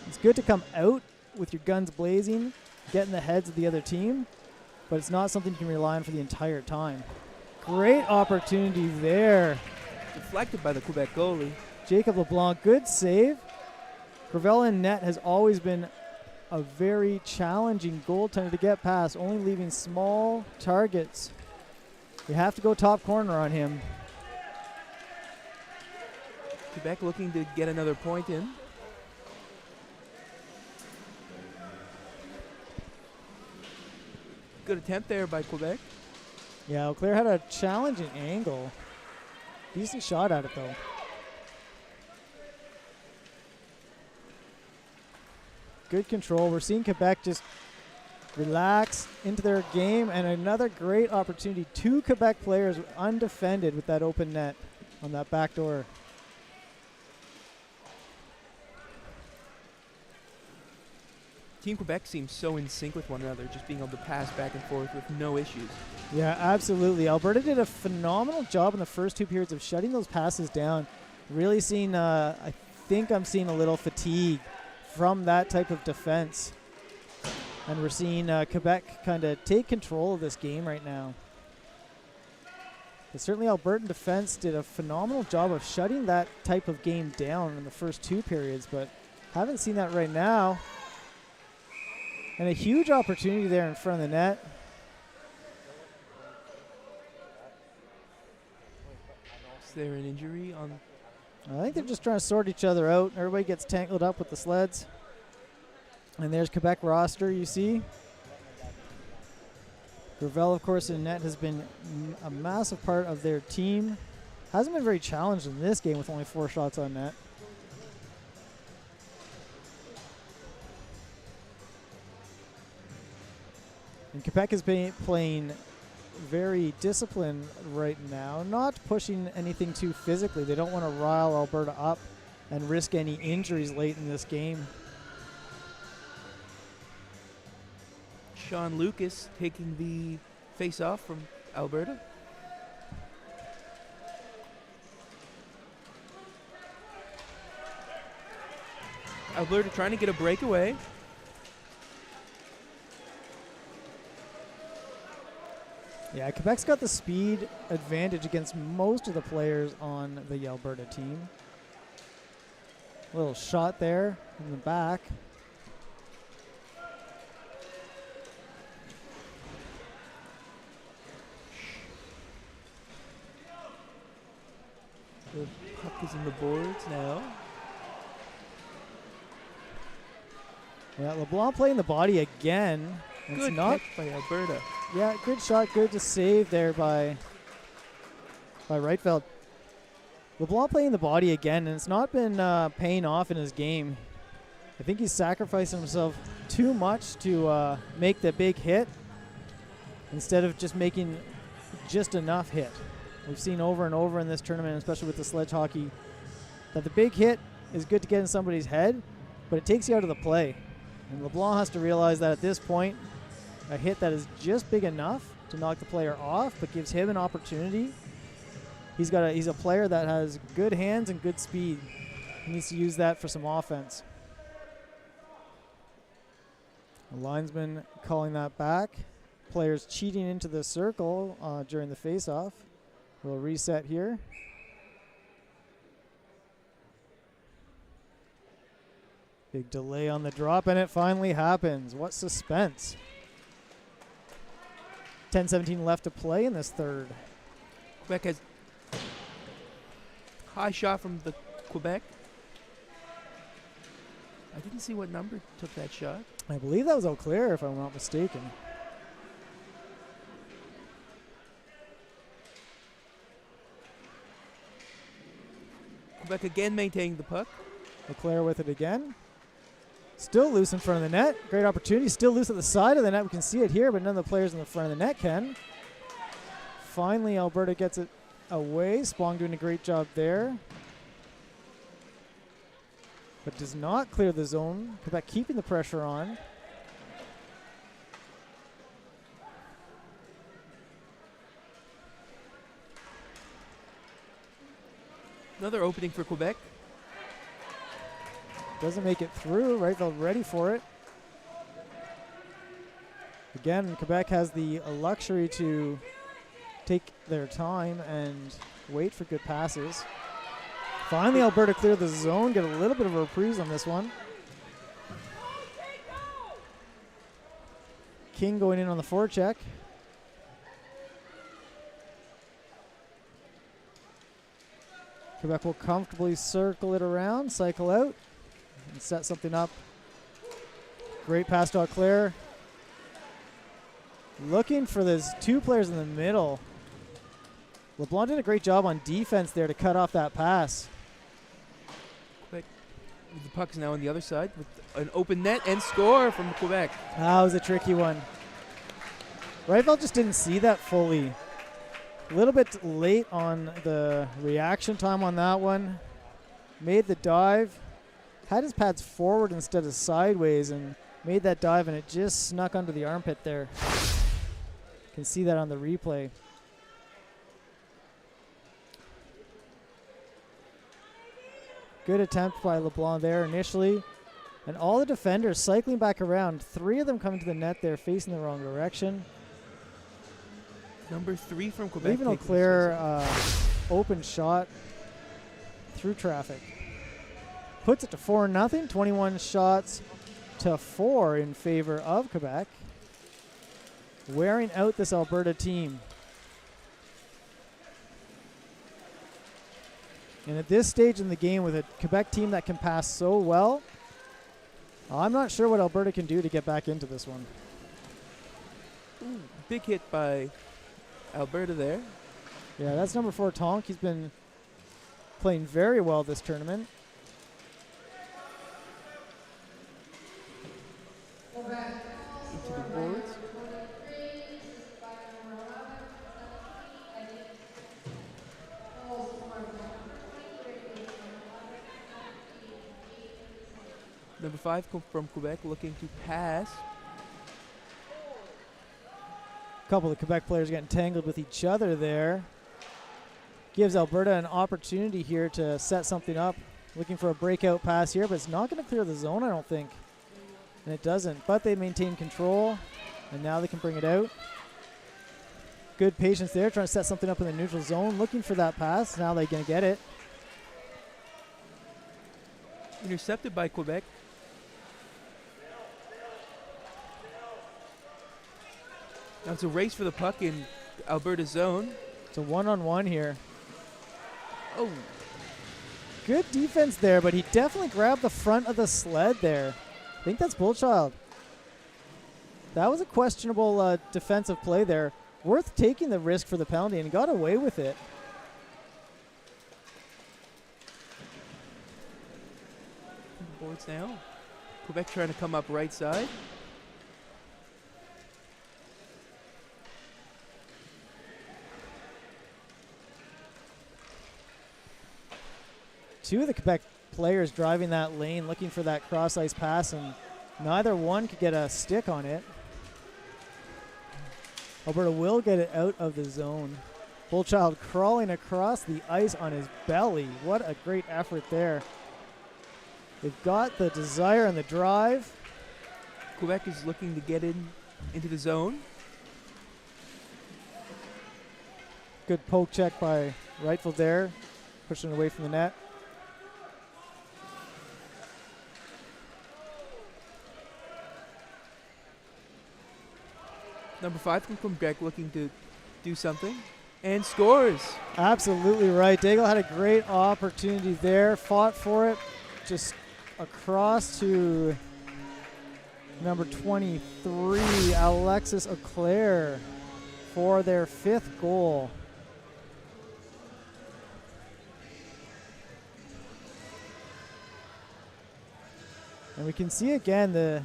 It's good to come out with your guns blazing, get in the heads of the other team, but it's not something you can rely on for the entire time. Great opportunity there. Deflected by the Quebec goalie. Jacob LeBlanc, good save. Gravel in net has always been a very challenging goaltender to get past, only leaving small targets. You have to go top corner on him. Quebec looking to get another point in. Good attempt there by Quebec. Yeah, Eau Claire had a challenging angle. Decent shot at it, though. Good control. We're seeing Quebec just relax into their game, and another great opportunity. 2 Quebec players undefended with that open net on that back door. Team Quebec seems so in sync with one another, just being able to pass back and forth with no issues. Yeah, absolutely. Alberta did a phenomenal job in the first 2 periods of shutting those passes down. Really seeing, I think I'm seeing a little fatigue from that type of defense. And we're seeing Quebec kind of take control of this game right now. But certainly Albertan defense did a phenomenal job of shutting that type of game down in the first 2 periods, but haven't seen that right now. And a huge opportunity there in front of the net. Is there an injury on? I think they're just trying to sort each other out. Everybody gets tangled up with the sleds. And there's Quebec roster, you see. Gravel, of course, in net has been a massive part of their team. Hasn't been very challenged in this game with only 4 shots on net. And Quebec has been playing very disciplined right now, not pushing anything too physically. They don't want to rile Alberta up and risk any injuries late in this game. Sean Lucas taking the face-off from Alberta. Alberta trying to get a breakaway. Yeah, Quebec's got the speed advantage against most of the players on the Alberta team. Little shot there in the back. The puck is in the boards now. Yeah, LeBlanc playing the body again. Good catch by Alberta. Yeah, good shot, good to save there by Wrightfeld. LeBlanc playing the body again, and it's not been paying off in his game. I think he's sacrificing himself too much to make the big hit instead of just making just enough hit. We've seen over and over in this tournament, especially with the sledge hockey, that the big hit is good to get in somebody's head, but it takes you out of the play. And LeBlanc has to realize that at this point, a hit that is just big enough to knock the player off, but gives him an opportunity. He's a player that has good hands and good speed. He needs to use that for some offense. The linesman calling that back. players cheating into the circle during the face-off. We'll reset here. Big delay on the drop, and it finally happens. What suspense. 10:17 left to play in this third. Quebec has high shot from the Quebec. I didn't see what number took that shot. I believe that was Eau Claire, if I'm not mistaken. Quebec again maintaining the puck. Eau Claire with it again. Still loose in front of the net. Great opportunity. Still loose at the side of the net. We can see it here, but none of the players in the front of the net can. Finally, Alberta gets it away. Spong doing a great job there. But does not clear the zone. Quebec keeping the pressure on. Another opening for Quebec. Doesn't make it through. Right-field ready for it. Again, Quebec has the luxury to take their time and wait for good passes. Finally, Alberta clear the zone, get a little bit of a reprise on this one. King going in on the forecheck. Quebec will comfortably circle it around, cycle out, and set something up. Great pass to Eau Claire. Looking for those two players in the middle. LeBlanc did a great job on defense there to cut off that pass. Quebec, the puck's now on the other side with an open net and score from Quebec. That was a tricky one. Reifeld just didn't see that fully. A little bit late on the reaction time on that one. Made the dive. Had his pads forward instead of sideways and made that dive, and it just snuck under the armpit there. Can see that on the replay. Good attempt by LeBlanc there initially. And all the defenders cycling back around. 3 of them coming to the net there, facing the wrong direction. Number 3 from Quebec. Leaving Eau Claire open shot through traffic. Puts it to 4-0. 21 shots to 4 in favor of Quebec. Wearing out this Alberta team. And at this stage in the game, with a Quebec team that can pass so well, I'm not sure what Alberta can do to get back into this one. Ooh, big hit by Alberta there. Yeah, that's number 4, Tonk. He's been playing very well this tournament. Into the boards. Number 5 from Quebec looking to pass. A couple of Quebec players getting tangled with each other there. Gives Alberta an opportunity here to set something up. Looking for a breakout pass here, but it's not going to clear the zone, I don't think. And it doesn't, but they maintain control, and now they can bring it out. Good patience there, trying to set something up in the neutral zone. Looking for that pass. Now they're going to get it. Intercepted by Quebec. Now it's a race for the puck in Alberta's zone. It's a one-on-one here. Oh. Good defense there, but he definitely grabbed the front of the sled there. I think that's Bullchild. That was a questionable defensive play there. Worth taking the risk for the penalty, and he got away with it. Boards now. Quebec trying to come up right side. Two of the Quebec players driving that lane, looking for that cross-ice pass, and neither one could get a stick on it. Alberta will get it out of the zone. Bullchild crawling across the ice on his belly. What a great effort there. They've got the desire and the drive. Quebec is looking to get into the zone. Good poke check by Rightful there, pushing away from the net. Number 5 from Quebec looking to do something and scores. Absolutely right. Daigle had a great opportunity there, fought for it, just across to number 23, Alexis Auclair, for their 5th goal. And we can see again I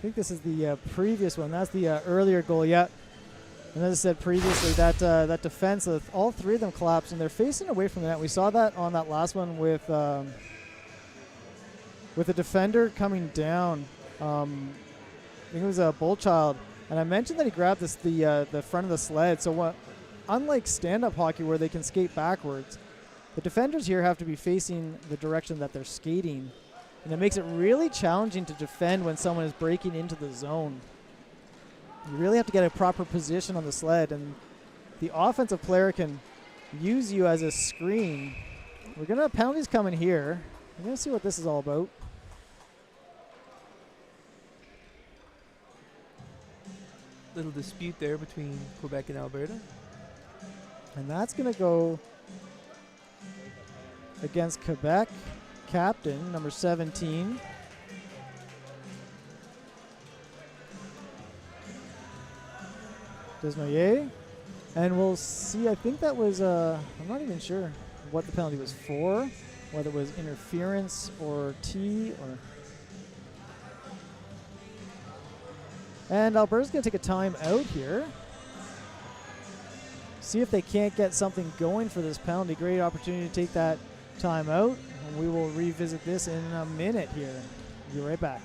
think this is the previous one. That's the earlier goal. Yeah. And as I said previously, that defense, all three of them collapsed, and they're facing away from the net. We saw that on that last one with the defender coming down. I think it was a Bullchild, and I mentioned that he grabbed the front of the sled. So unlike stand-up hockey where they can skate backwards, the defenders here have to be facing the direction that they're skating. And it makes it really challenging to defend when someone is breaking into the zone. You really have to get a proper position on the sled, and the offensive player can use you as a screen. We're going to have penalties coming here. We're going to see what this is all about. Little dispute there between Quebec and Alberta. And that's going to go against Quebec. Captain, number 17. Desnoyers. And we'll see, I think that was, I'm not even sure what the penalty was for, whether it was interference or T or... And Alberta's going to take a time out here. See if they can't get something going for this penalty. Great opportunity to take that time out. We will revisit this in a minute here. Be right back.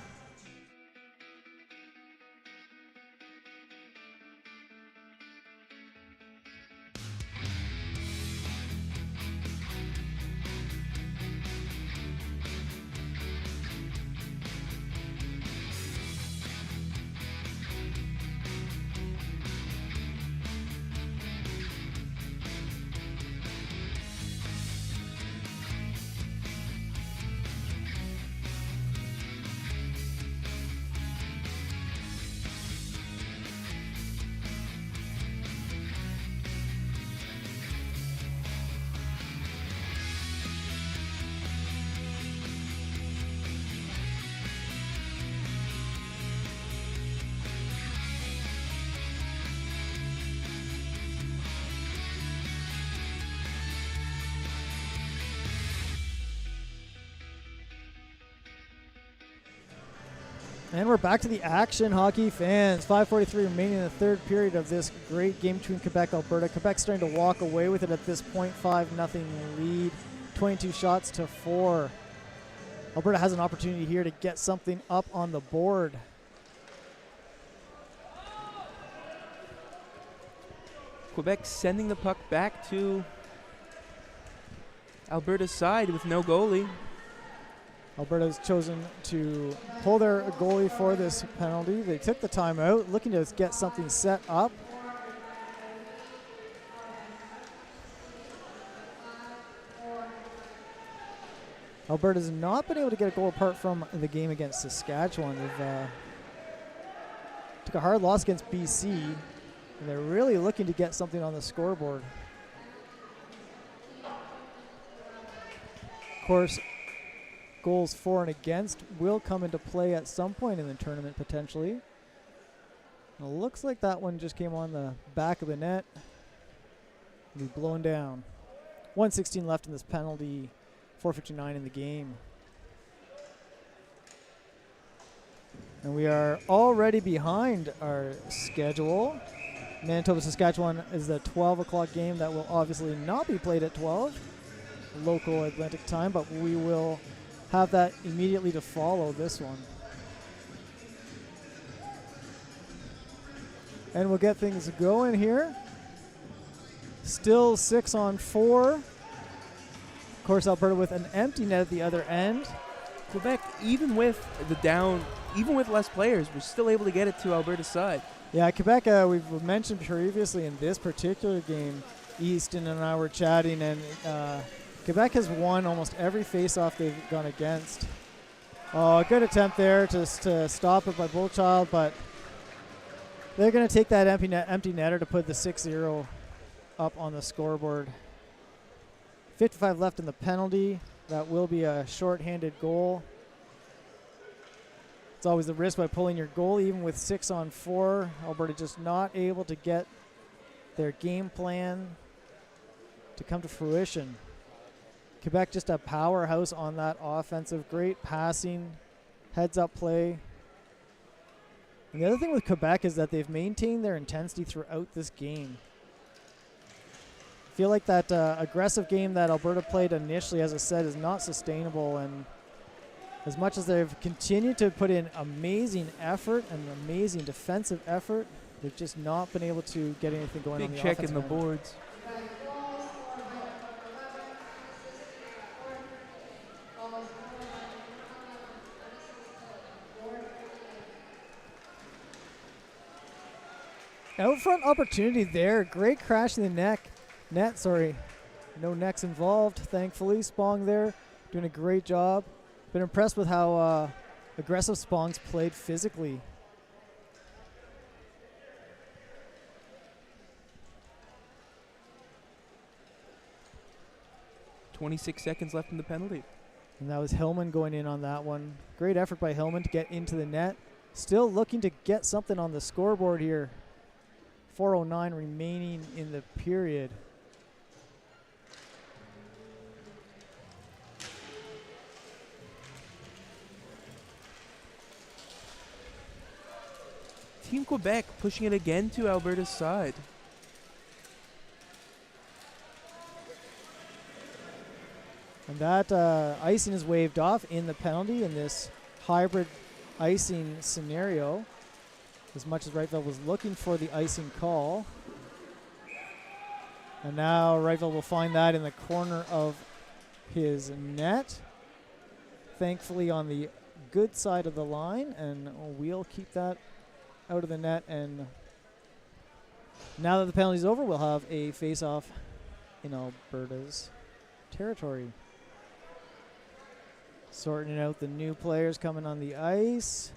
And we're back to the action, hockey fans. 5:43 remaining in the third period of this great game between Quebec and Alberta. Quebec starting to walk away with it at this point, 5-0 lead, 22 shots to 4. Alberta has an opportunity here to get something up on the board. Quebec sending the puck back to Alberta's side with no goalie. Alberta's chosen to pull their goalie for this penalty. They took the timeout, looking to get something set up. Alberta's not been able to get a goal apart from the game against Saskatchewan. They've took a hard loss against BC, and they're really looking to get something on the scoreboard. Of course, goals for and against will come into play at some point in the tournament, potentially. It looks like that one just came on the back of the net. It'll be blown down. 1:16 left in this penalty, 4:59 in the game. And we are already behind our schedule. Manitoba, Saskatchewan is the 12 o'clock game that will obviously not be played at 12, local Atlantic time, but we will have that immediately to follow this one. And we'll get things going here. Still 6-on-4. Of course, Alberta with an empty net at the other end. Quebec, even with less players, was still able to get it to Alberta's side. Yeah, Quebec, we've mentioned previously in this particular game, Easton and I were chatting, and Quebec has won almost every face-off they've gone against. Oh, a good attempt there to stop it by Bullchild, but they're going to take that empty netter to put the 6-0 up on the scoreboard. 55 left in the penalty. That will be a short-handed goal. It's always the risk by pulling your goal, even with 6 on 4. Alberta just not able to get their game plan to come to fruition. Quebec just a powerhouse on that offensive. Great passing, heads-up play. And the other thing with Quebec is that they've maintained their intensity throughout this game. I feel like that aggressive game that Alberta played initially, as I said, is not sustainable. And as much as they've continued to put in amazing effort and amazing defensive effort, they've just not been able to get anything going on the Big check offensive in the end. boards. Out front opportunity there. Great crash in the net, sorry. No necks involved, thankfully. Spong there doing a great job. Been impressed with how aggressive Spong's played physically. .26 seconds left in the penalty. And that was Hillman going in on that one. Great effort by Hillman to get into the net. Still looking to get something on the scoreboard here. 4:09 remaining in the period. Team Quebec pushing it again to Alberta's side. And that icing is waved off in the penalty in this hybrid icing scenario. As much as Wrightville was looking for the icing call. And now Wrightville will find that in the corner of his net. Thankfully on the good side of the line, and we'll keep that out of the net. And now that the penalty's over, we'll have a face-off in Alberta's territory. Sorting out the new players coming on the ice.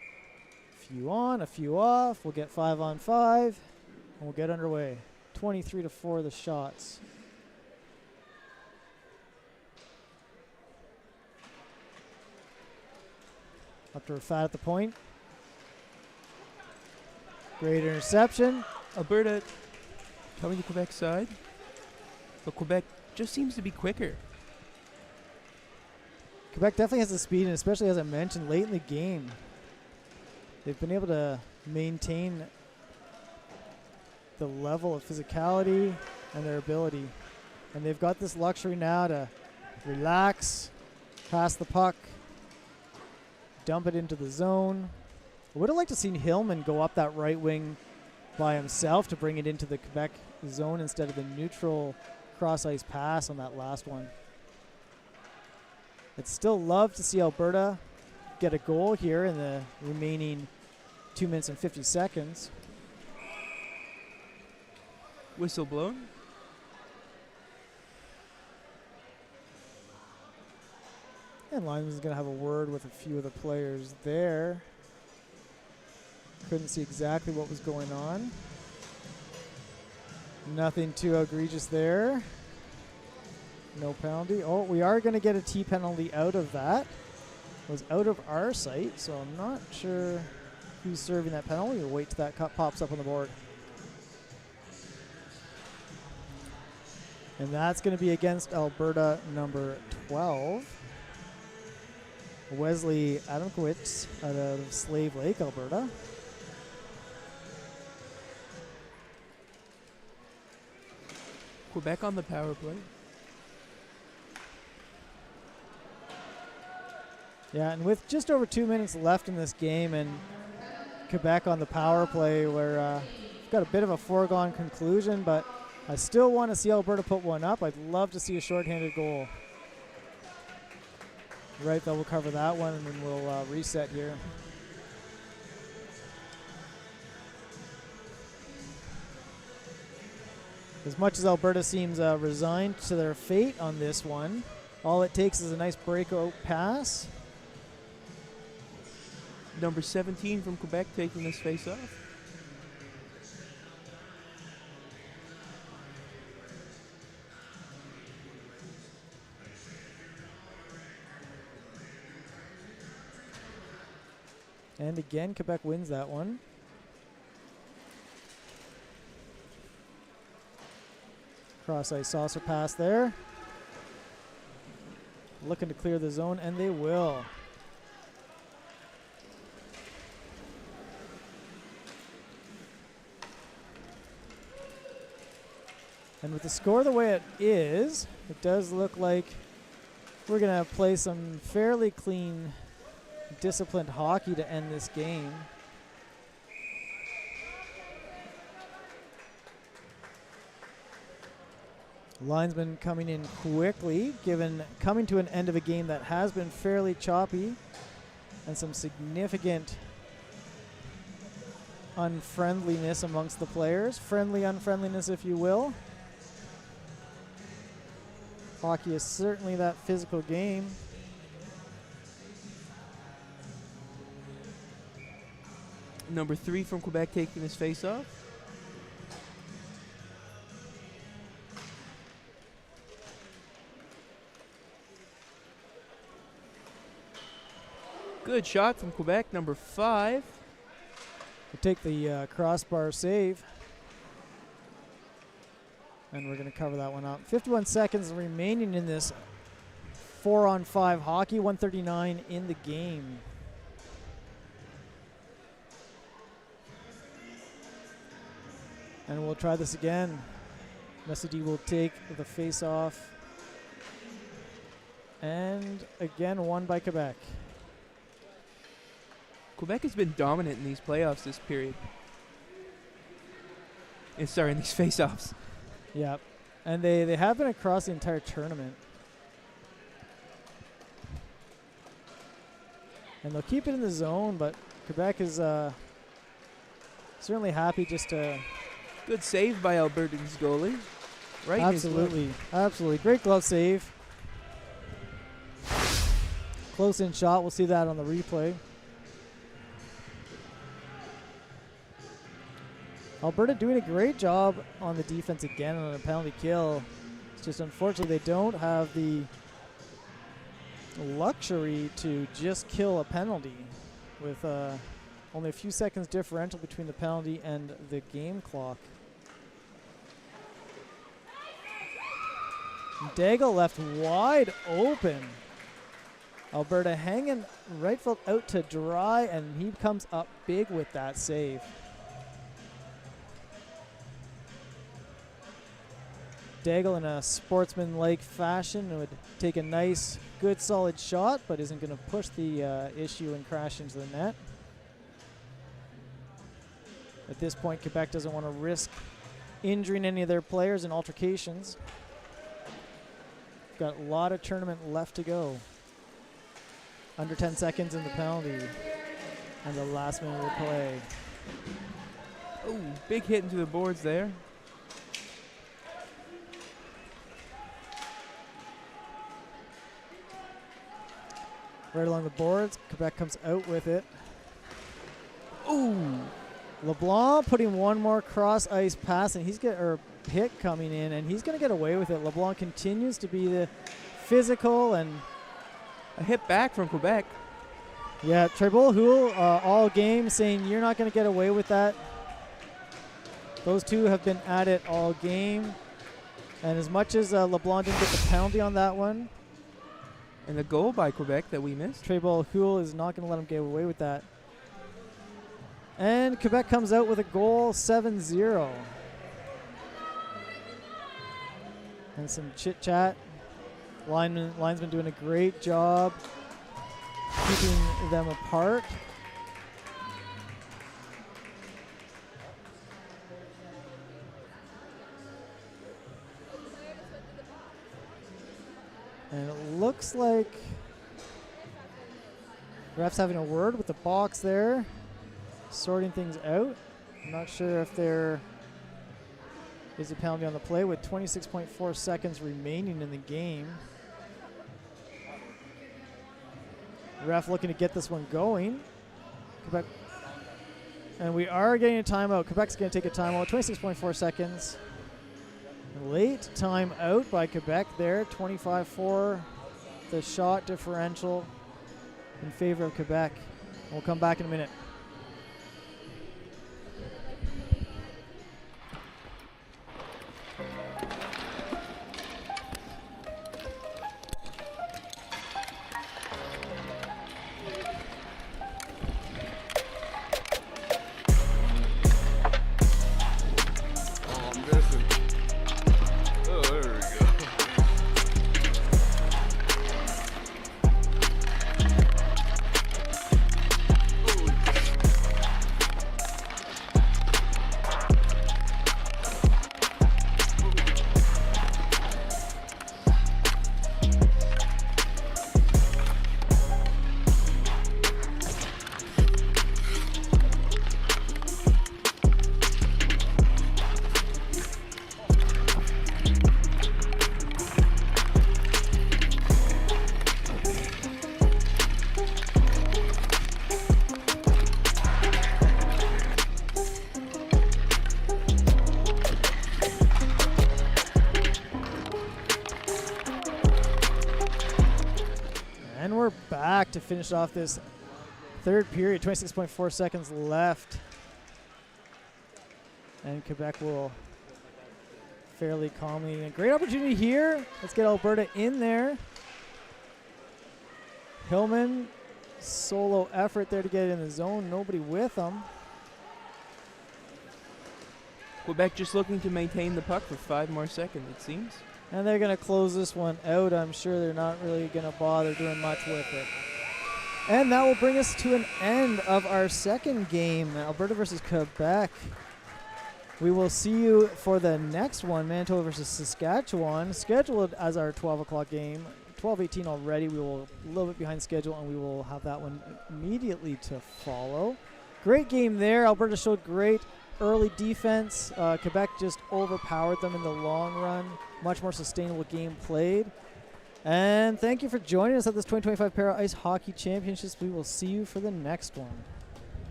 A few on, a few off. We'll get 5-on-5, and we'll get underway. 23-4 the shots. Up to Rafat at the point. Great interception. Alberta coming to Quebec's side, but Quebec just seems to be quicker. Quebec definitely has the speed, and especially as I mentioned, late in the game, they've been able to maintain the level of physicality and their ability. And they've got this luxury now to relax, pass the puck, dump it into the zone. I would have liked to seen Hillman go up that right wing by himself to bring it into the Quebec zone instead of the neutral cross-ice pass on that last one. I'd still love to see Alberta get a goal here in the remaining 2 minutes and 50 seconds. Whistle blown. And lineman's going to have a word with a few of the players there. Couldn't see exactly what was going on. Nothing too egregious there. No penalty. Oh, we are going to get a T penalty out of that. It was out of our sight, so I'm not sure who's serving that penalty. We'll wait till that cut pops up on the board. And that's going to be against Alberta number 12. Wesley Adamkowitz out of Slave Lake, Alberta. Quebec on the power play. Yeah, and with just over 2 minutes left in this game and Quebec on the power play, we've got a bit of a foregone conclusion, but I still want to see Alberta put one up. I'd love to see a shorthanded goal. Right, though, we'll cover that one, and then we'll reset here. As much as Alberta seems resigned to their fate on this one, all it takes is a nice breakout pass. Number 17 from Quebec taking this face-off. And again, Quebec wins that one. Cross-ice saucer pass there. Looking to clear the zone, and they will. And with the score the way it is, it does look like we're going to play some fairly clean, disciplined hockey to end this game. Linesman coming in quickly, coming to an end of a game that has been fairly choppy and some significant unfriendliness amongst the players. Friendly unfriendliness, if you will. Hockey is certainly that physical game. Number 3 from Quebec taking this face-off. Good shot from Quebec, number 5. We'll take the crossbar save. And we're going to cover that one up. 51 seconds remaining in this 4-on-5 hockey, 139 in the game. And we'll try this again. Messidi will take the face-off. And again, won by Quebec. Quebec has been dominant in these playoffs this period. Sorry, in these face-offs. Yep. And they have been across the entire tournament. And they'll keep it in the zone, but Quebec is certainly happy just to... Good save by Alberta's goalie. Right. Absolutely. Absolutely. Great glove save. Close in shot. We'll see that on the replay. Alberta doing a great job on the defense again on a penalty kill. It's just unfortunately they don't have the luxury to just kill a penalty with only a few seconds differential between the penalty and the game clock. Daigle left wide open. Alberta hanging right foot out to dry, and he comes up big with that save. Daigle in a sportsman-like fashion would take a nice, good, solid shot, but isn't going to push the issue and crash into the net. At this point, Quebec doesn't want to risk injuring any of their players in altercations. Got a lot of tournament left to go. Under 10 seconds in the penalty. And the last minute of play. Oh, big hit into the boards there. Right along the boards. Quebec comes out with it. Ooh. LeBlanc putting one more cross ice pass, and hit coming in, and he's going to get away with it. LeBlanc continues to be the physical, and a hit back from Quebec. Yeah, Tribal Houle all game saying you're not going to get away with that. Those two have been at it all game, and as much as LeBlanc didn't get the penalty on that one, and the goal by Quebec that we missed, Tribal Houle is not going to let him get away with that. And Quebec comes out with a goal, 7-0. And some chit-chat. Linesman doing a great job keeping them apart. And it looks like ref's having a word with the box there, sorting things out. I'm not sure if they're is a penalty on the play with 26.4 seconds remaining in the game. Ref looking to get this one going. Quebec. And we are getting a timeout. Quebec's going to take a timeout. 26.4 seconds. Late timeout by Quebec there. 25-4. The shot differential in favor of Quebec. We'll come back in a minute. To finish off this third period, 26.4 seconds left. And Quebec will fairly calmly. A great opportunity here. Let's get Alberta in there. Hillman, solo effort there to get it in the zone. Nobody with him. Quebec just looking to maintain the puck for 5 more seconds, it seems. And they're going to close this one out. I'm sure they're not really going to bother doing much with it. And that will bring us to an end of our second game, Alberta versus Quebec. We will see you for the next one, Manitoba versus Saskatchewan, scheduled as our 12 o'clock game. 12:18 already. We will a little bit behind schedule, and we will have that one immediately to follow. Great game there. Alberta showed great early defense. Quebec just overpowered them in the long run. Much more sustainable game played. And thank you for joining us at this 2025 Para Ice Hockey Championships. We will see you for the next one.